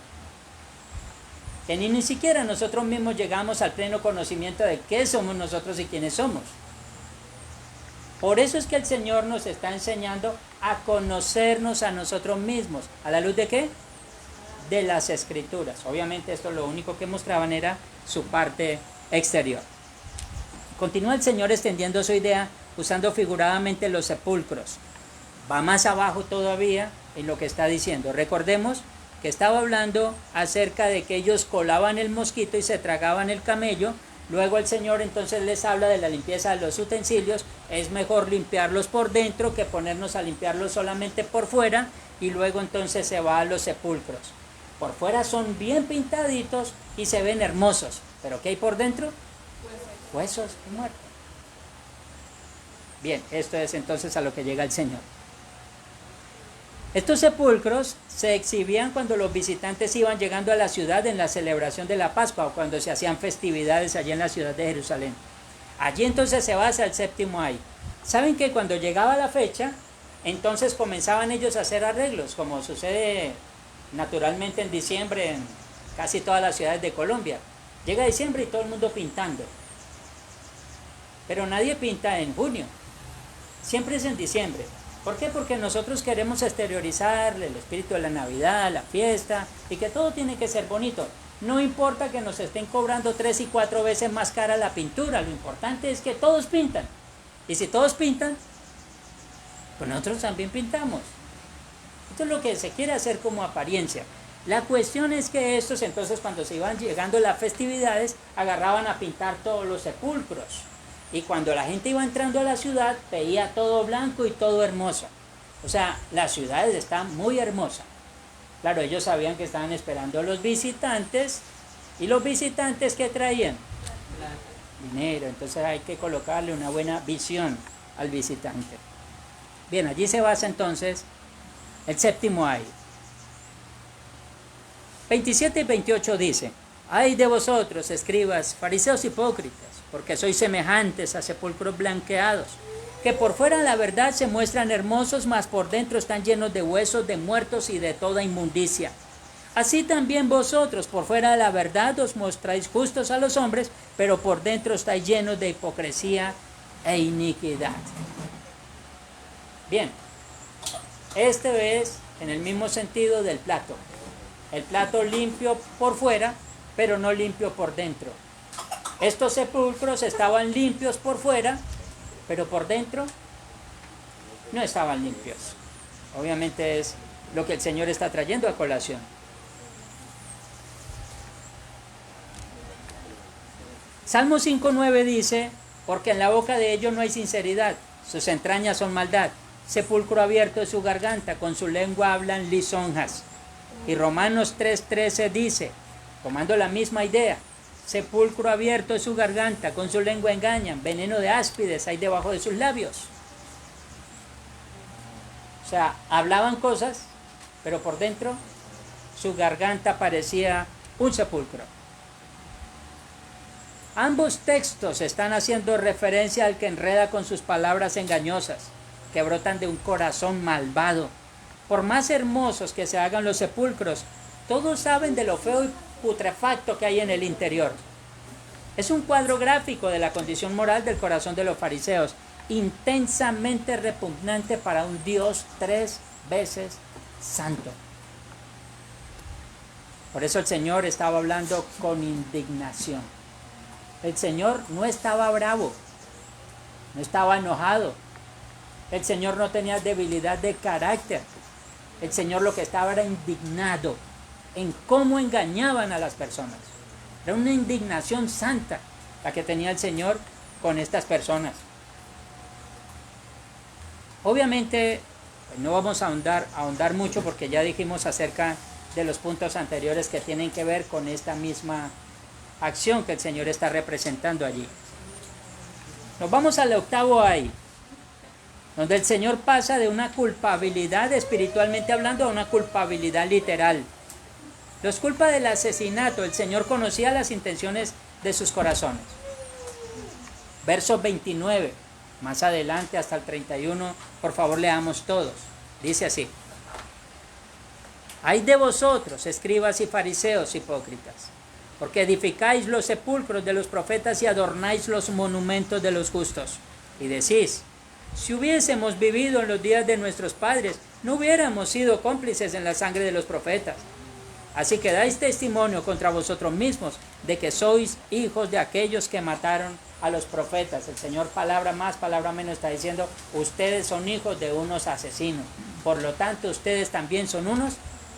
que ni siquiera nosotros mismos llegamos al pleno conocimiento de qué somos nosotros y quiénes somos. Por eso es que el Señor nos está enseñando a conocernos a nosotros mismos. ¿A la luz de qué? De las Escrituras. Obviamente esto lo único que mostraban era su parte exterior. Continúa el Señor extendiendo su idea usando figuradamente los sepulcros. Va más abajo todavía en lo que está diciendo. Recordemos que estaba hablando acerca de que ellos colaban el mosquito y se tragaban el camello. Luego el Señor entonces les habla de la limpieza de los utensilios. Es mejor limpiarlos por dentro que ponernos a limpiarlos solamente por fuera. Y luego entonces se va a los sepulcros. Por fuera son bien pintaditos y se ven hermosos. ¿Pero qué hay por dentro? Huesos y muerte. Bien, esto es entonces a lo que llega el Señor. Estos sepulcros se exhibían cuando los visitantes iban llegando a la ciudad en la celebración de la Pascua o cuando se hacían festividades allí en la ciudad de Jerusalén. Allí entonces se basa el séptimo ay. ¿Saben que cuando llegaba la fecha, entonces comenzaban ellos a hacer arreglos, como sucede naturalmente en diciembre en casi todas las ciudades de Colombia? Llega diciembre y todo el mundo pintando. Pero nadie pinta en junio. Siempre es en diciembre. ¿Por qué? Porque nosotros queremos exteriorizar el espíritu de la Navidad, la fiesta, y que todo tiene que ser bonito. No importa que nos estén cobrando 3 y 4 veces más cara la pintura, lo importante es que todos pintan. Y si todos pintan, pues nosotros también pintamos. Esto es lo que se quiere hacer como apariencia. La cuestión es que estos entonces cuando se iban llegando las festividades, agarraban a pintar todos los sepulcros. Y cuando la gente iba entrando a la ciudad, veía todo blanco y todo hermoso. O sea, la ciudad está muy hermosa. Claro, ellos sabían que estaban esperando a los visitantes. ¿Y los visitantes qué traían? Dinero. Entonces hay que colocarle una buena visión al visitante. Bien, allí se basa entonces el séptimo ay. 27 y 28 dice: ay de vosotros, escribas, fariseos hipócritas, porque sois semejantes a sepulcros blanqueados, que por fuera la verdad se muestran hermosos, mas por dentro están llenos de huesos de muertos y de toda inmundicia. Así también vosotros, por fuera de la verdad os mostráis justos a los hombres, pero por dentro estáis llenos de hipocresía e iniquidad. Bien, este es en el mismo sentido del plato. El plato limpio por fuera, pero no limpio por dentro. Estos sepulcros estaban limpios por fuera, pero por dentro no estaban limpios. Obviamente es lo que el Señor está trayendo a colación. Salmo 5:9 dice: porque en la boca de ellos no hay sinceridad, sus entrañas son maldad, sepulcro abierto es su garganta, con su lengua hablan lisonjas. Y Romanos 3:13 dice, tomando la misma idea: sepulcro abierto es su garganta, con su lengua engañan, veneno de áspides hay debajo de sus labios. O sea, hablaban cosas, pero por dentro su garganta parecía un sepulcro. Ambos textos están haciendo referencia al que enreda con sus palabras engañosas, que brotan de un corazón malvado. Por más hermosos que se hagan los sepulcros, todos saben de lo feo y putrefacto que hay en el interior. Es un cuadro gráfico de la condición moral del corazón de los fariseos, intensamente repugnante para un Dios 3 veces santo. Por eso el Señor estaba hablando con indignación. El Señor no estaba bravo, no estaba enojado. El Señor no tenía debilidad de carácter. El Señor lo que estaba era indignado en cómo engañaban a las personas. Era una indignación santa la que tenía el Señor con estas personas. Obviamente no vamos a ahondar mucho porque ya dijimos acerca de los puntos anteriores que tienen que ver con esta misma acción que el Señor está representando allí. Nos vamos al octavo ahí, donde el Señor pasa de una culpabilidad espiritualmente hablando a una culpabilidad literal. Los culpa del asesinato, el Señor conocía las intenciones de sus corazones. Verso 29, más adelante hasta el 31, por favor leamos todos. Dice así: Ay de vosotros, escribas y fariseos hipócritas, porque edificáis los sepulcros de los profetas y adornáis los monumentos de los justos. Y decís: si hubiésemos vivido en los días de nuestros padres, no hubiéramos sido cómplices en la sangre de los profetas. Así que dais testimonio contra vosotros mismos de que sois hijos de aquellos que mataron a los profetas. El Señor, palabra más, palabra menos, está diciendo: ustedes son hijos de unos asesinos. Por lo tanto, ustedes también son unos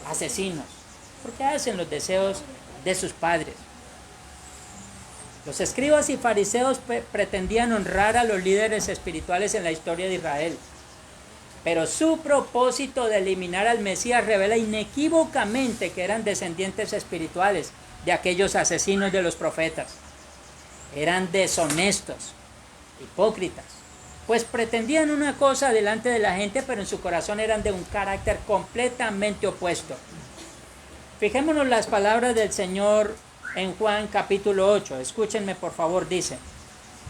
asesinos, porque hacen los deseos de sus padres. Los escribas y fariseos pretendían honrar a los líderes espirituales en la historia de Israel, pero su propósito de eliminar al Mesías revela inequívocamente que eran descendientes espirituales de aquellos asesinos de los profetas. Eran deshonestos, hipócritas, pues pretendían una cosa delante de la gente, pero en su corazón eran de un carácter completamente opuesto. Fijémonos las palabras del Señor en Juan capítulo 8. Escúchenme por favor, dice: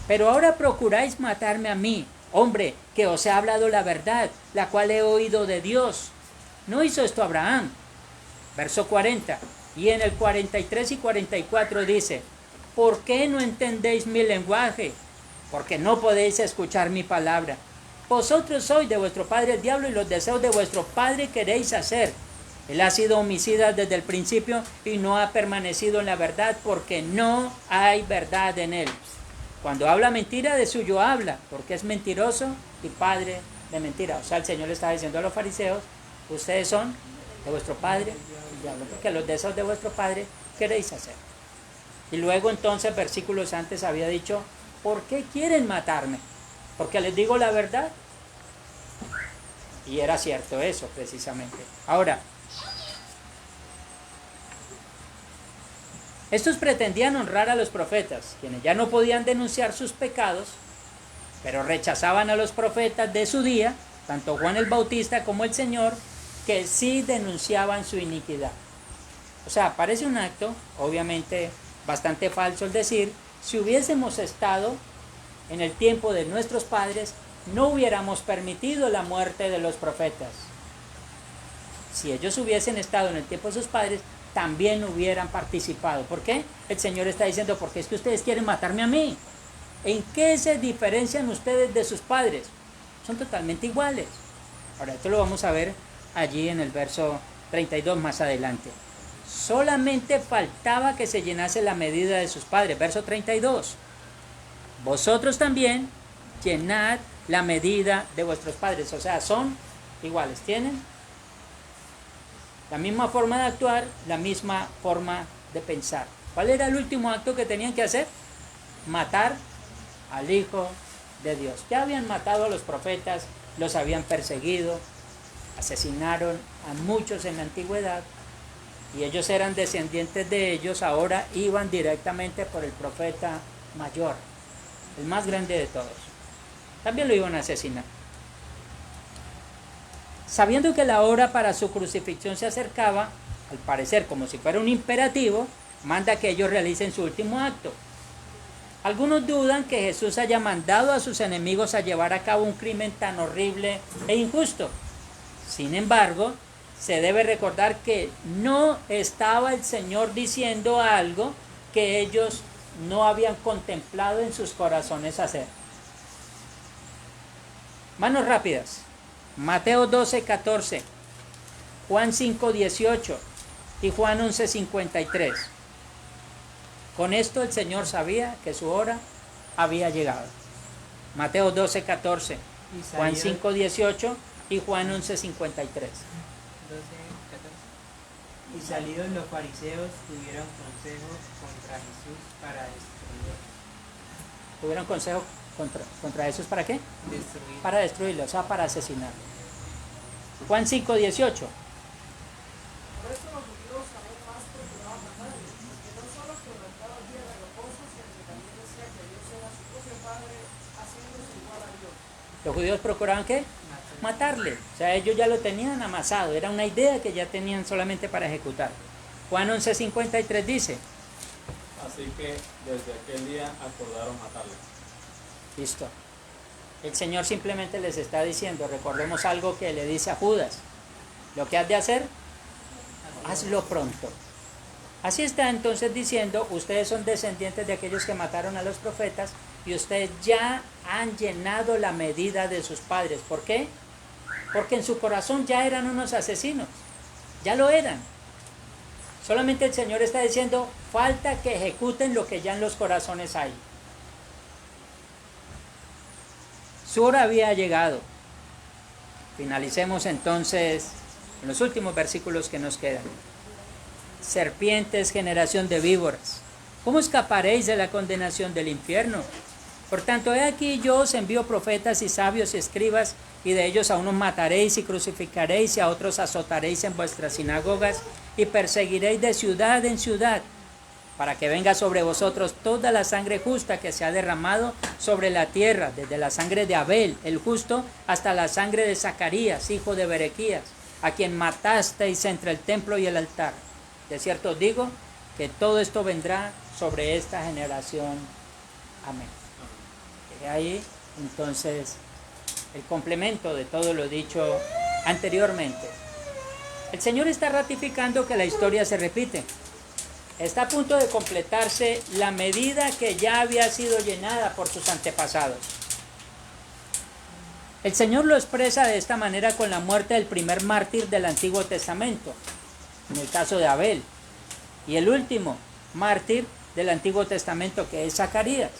pero ahora procuráis matarme a mí, hombre, que os he hablado la verdad, la cual he oído de Dios. ¿No hizo esto Abraham? Verso 40. Y en el 43 y 44 dice: ¿por qué no entendéis mi lenguaje? Porque no podéis escuchar mi palabra. Vosotros sois de vuestro padre el diablo, y los deseos de vuestro padre queréis hacer. Él ha sido homicida desde el principio y no ha permanecido en la verdad, porque no hay verdad en él. Cuando habla mentira, de suyo habla, porque es mentiroso y padre de mentira. O sea, el Señor le está diciendo a los fariseos: ustedes son de vuestro padre el diablo, porque los deseos de vuestro padre queréis hacer. Y luego entonces, versículos antes había dicho: ¿por qué quieren matarme? Porque les digo la verdad. Y era cierto eso, precisamente. Ahora, estos pretendían honrar a los profetas, quienes ya no podían denunciar sus pecados, pero rechazaban a los profetas de su día, tanto Juan el Bautista como el Señor, que sí denunciaban su iniquidad. O sea, parece un acto, obviamente, bastante falso el decir: si hubiésemos estado en el tiempo de nuestros padres, no hubiéramos permitido la muerte de los profetas. Si ellos hubiesen estado en el tiempo de sus padres, también hubieran participado. ¿Por qué? El Señor está diciendo: porque es que ustedes quieren matarme a mí. ¿En qué se diferencian ustedes de sus padres? Son totalmente iguales. Ahora, esto lo vamos a ver allí en el verso 32 más adelante. Solamente faltaba que se llenase la medida de sus padres. Verso 32. Vosotros también llenad la medida de vuestros padres. O sea, son iguales. Tienen la misma forma de actuar, la misma forma de pensar. ¿Cuál era el último acto que tenían que hacer? Matar al Hijo de Dios. Ya habían matado a los profetas, los habían perseguido, asesinaron a muchos en la antigüedad, y ellos eran descendientes de ellos. Ahora iban directamente por el profeta mayor, el más grande de todos. También lo iban a asesinar. Sabiendo que la hora para su crucifixión se acercaba, al parecer como si fuera un imperativo, manda que ellos realicen su último acto. Algunos dudan que Jesús haya mandado a sus enemigos a llevar a cabo un crimen tan horrible e injusto. Sin embargo, se debe recordar que no estaba el Señor diciendo algo que ellos no habían contemplado en sus corazones hacer. Manos rápidas. Mateo 12, 14, Juan 5, 18 y Juan 11, 53. Con esto el Señor sabía que su hora había llegado. Mateo 12, 14, Juan 5, 18 y Juan 11, 53. 12, 14. Y salidos los fariseos tuvieron consejo contra Jesús para destruirlo. ¿Tuvieron consejo contra Jesús para qué? Destruirlo. Para destruirlo, o sea, para asesinarlo. Juan 5, 18. Por eso los judíos aún más procuraban matarle, porque no solo quebrantaba el día de reposo, sino que también decía que Dios era su propio Padre, haciéndose igual a Dios. ¿Los judíos procuraban qué? Matarle. O sea, ellos ya lo tenían amasado. Era una idea que ya tenían solamente para ejecutar. Juan 11, 53 dice. Así que desde aquel día acordaron matarle. Listo. El Señor simplemente les está diciendo, recordemos algo que le dice a Judas. Lo que has de hacer, hazlo pronto. Así está entonces diciendo, ustedes son descendientes de aquellos que mataron a los profetas y ustedes ya han llenado la medida de sus padres. ¿Por qué? Porque en su corazón ya eran unos asesinos. Ya lo eran. Solamente el Señor está diciendo, falta que ejecuten lo que ya en los corazones hay. Su hora había llegado. Finalicemos entonces en los últimos versículos que nos quedan. Serpientes, generación de víboras, ¿cómo escaparéis de la condenación del infierno? Por tanto, he aquí yo os envío profetas y sabios y escribas, y de ellos a unos mataréis y crucificaréis, y a otros azotaréis en vuestras sinagogas, y perseguiréis de ciudad en ciudad, para que venga sobre vosotros toda la sangre justa que se ha derramado sobre la tierra, desde la sangre de Abel, el justo, hasta la sangre de Zacarías, hijo de Berequías, a quien matasteis entre el templo y el altar. De cierto os digo que todo esto vendrá sobre esta generación. Amén. Y ahí, entonces, el complemento de todo lo dicho anteriormente. El Señor está ratificando que la historia se repite. Está a punto de completarse la medida que ya había sido llenada por sus antepasados. El Señor lo expresa de esta manera con la muerte del primer mártir del Antiguo Testamento, en el caso de Abel, y el último mártir del Antiguo Testamento, que es Zacarías.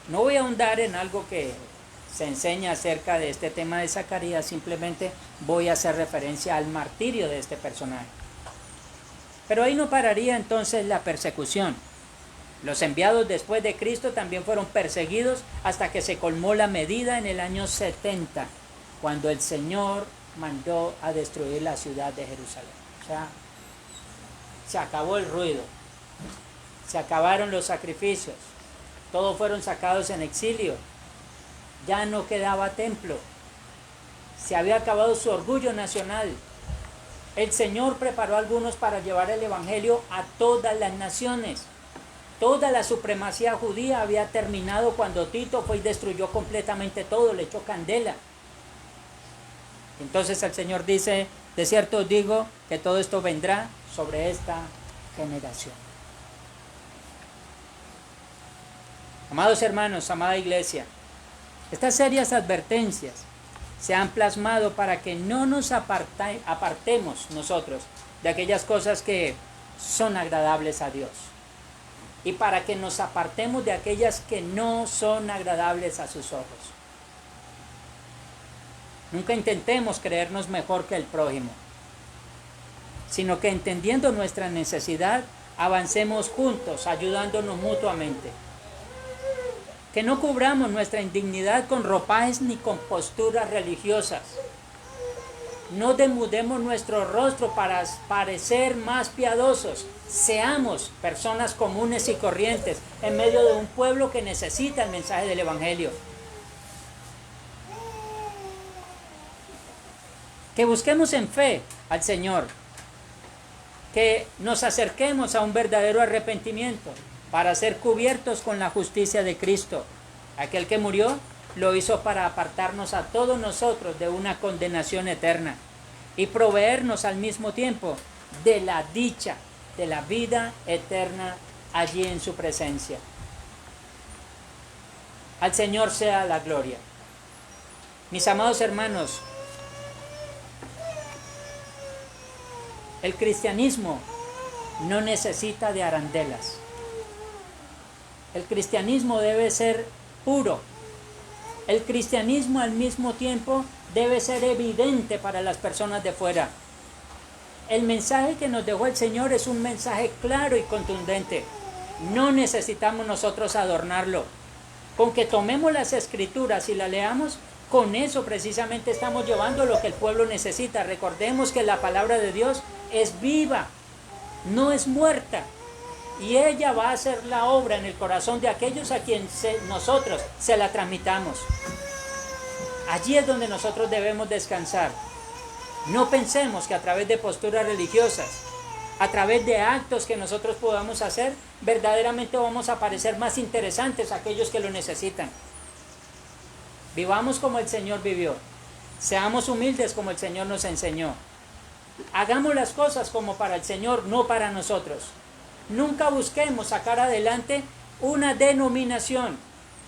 No voy a ahondar en algo que se enseña acerca de este tema de Zacarías, simplemente voy a hacer referencia al martirio de este personaje. Pero ahí no pararía entonces la persecución. Los enviados después de Cristo también fueron perseguidos hasta que se colmó la medida en el año 70, cuando el Señor mandó a destruir la ciudad de Jerusalén. O sea, se acabó el ruido, se acabaron los sacrificios, todos fueron sacados en exilio, ya no quedaba templo, se había acabado su orgullo nacional. El Señor preparó a algunos para llevar el evangelio a todas las naciones. Toda la supremacía judía había terminado cuando Tito fue y destruyó completamente todo, le echó candela. Entonces el Señor dice, de cierto os digo que todo esto vendrá sobre esta generación. Amados hermanos, amada iglesia, estas serias advertencias se han plasmado para que no nos apartemos nosotros de aquellas cosas que son agradables a Dios, y para que nos apartemos de aquellas que no son agradables a sus ojos. Nunca intentemos creernos mejor que el prójimo, sino que entendiendo nuestra necesidad, avancemos juntos, ayudándonos mutuamente. Que no cubramos nuestra indignidad con ropajes ni con posturas religiosas. No demudemos nuestro rostro para parecer más piadosos. Seamos personas comunes y corrientes en medio de un pueblo que necesita el mensaje del Evangelio. Que busquemos en fe al Señor. Que nos acerquemos a un verdadero arrepentimiento. para ser cubiertos con la justicia de Cristo. Aquel que murió lo hizo para apartarnos a todos nosotros de una condenación eterna y proveernos al mismo tiempo de la dicha, de la vida eterna allí en su presencia. Al Señor sea la gloria. Mis amados hermanos, el cristianismo no necesita de arandelas. El cristianismo debe ser puro. El cristianismo al mismo tiempo debe ser evidente para las personas de fuera. El mensaje que nos dejó el Señor es un mensaje claro y contundente. No necesitamos nosotros adornarlo. Con que tomemos las escrituras y las leamos, con eso precisamente estamos llevando lo que el pueblo necesita. Recordemos que la palabra de Dios es viva, no es muerta. Y ella va a hacer la obra en el corazón de aquellos a quienes nosotros se la transmitamos. Allí es donde nosotros debemos descansar. No pensemos que a través de posturas religiosas, a través de actos que nosotros podamos hacer, verdaderamente vamos a parecer más interesantes a aquellos que lo necesitan. Vivamos como el Señor vivió. Seamos humildes como el Señor nos enseñó. Hagamos las cosas como para el Señor, no para nosotros. Nunca busquemos sacar adelante una denominación.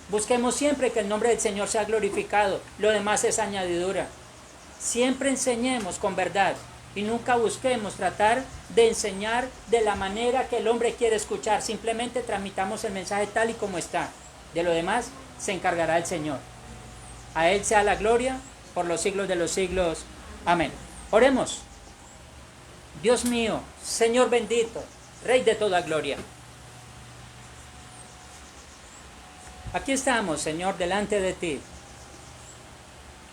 Busquemos siempre que el nombre del Señor sea glorificado. Lo demás es añadidura. Siempre enseñemos con verdad y nunca busquemos tratar de enseñar de la manera que el hombre quiere escuchar. Simplemente transmitamos el mensaje tal y como está. De lo demás se encargará el Señor. A Él sea la gloria por los siglos de los siglos. Amén. Oremos. Dios mío, Señor bendito, Rey de toda gloria. Aquí estamos, Señor, delante de ti.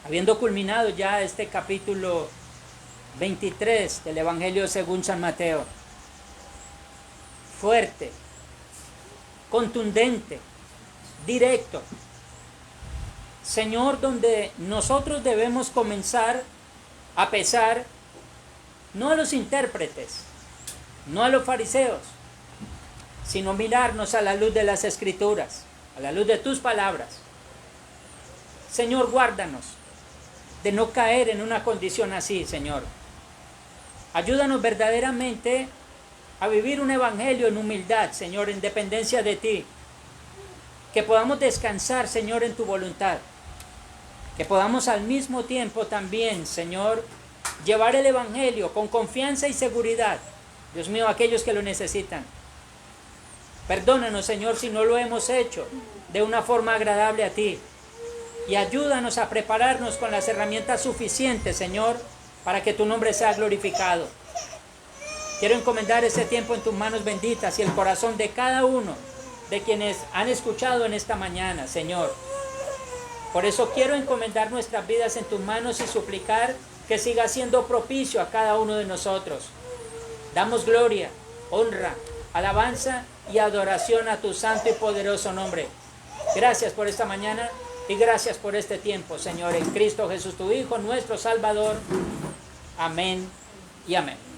Habiendo culminado ya este capítulo 23 del Evangelio según San Mateo. Fuerte, contundente, directo. Señor, donde nosotros debemos comenzar a pesar no a los intérpretes, no a los fariseos, sino mirarnos a la luz de las Escrituras, a la luz de tus palabras. Señor, guárdanos de no caer en una condición así, Señor. Ayúdanos verdaderamente a vivir un evangelio en humildad, Señor, en dependencia de ti. Que podamos descansar, Señor, en tu voluntad. Que podamos al mismo tiempo también, Señor, llevar el evangelio con confianza y seguridad. Dios mío, a aquellos que lo necesitan. Perdónanos, Señor, si no lo hemos hecho de una forma agradable a ti. Y ayúdanos a prepararnos con las herramientas suficientes, Señor, para que tu nombre sea glorificado. Quiero encomendar este tiempo en tus manos benditas y el corazón de cada uno de quienes han escuchado en esta mañana, Señor. Por eso quiero encomendar nuestras vidas en tus manos y suplicar que siga siendo propicio a cada uno de nosotros. Damos gloria, honra, alabanza y adoración a tu santo y poderoso nombre. Gracias por esta mañana y gracias por este tiempo, Señor, en Cristo Jesús, tu Hijo, nuestro Salvador. Amén y amén.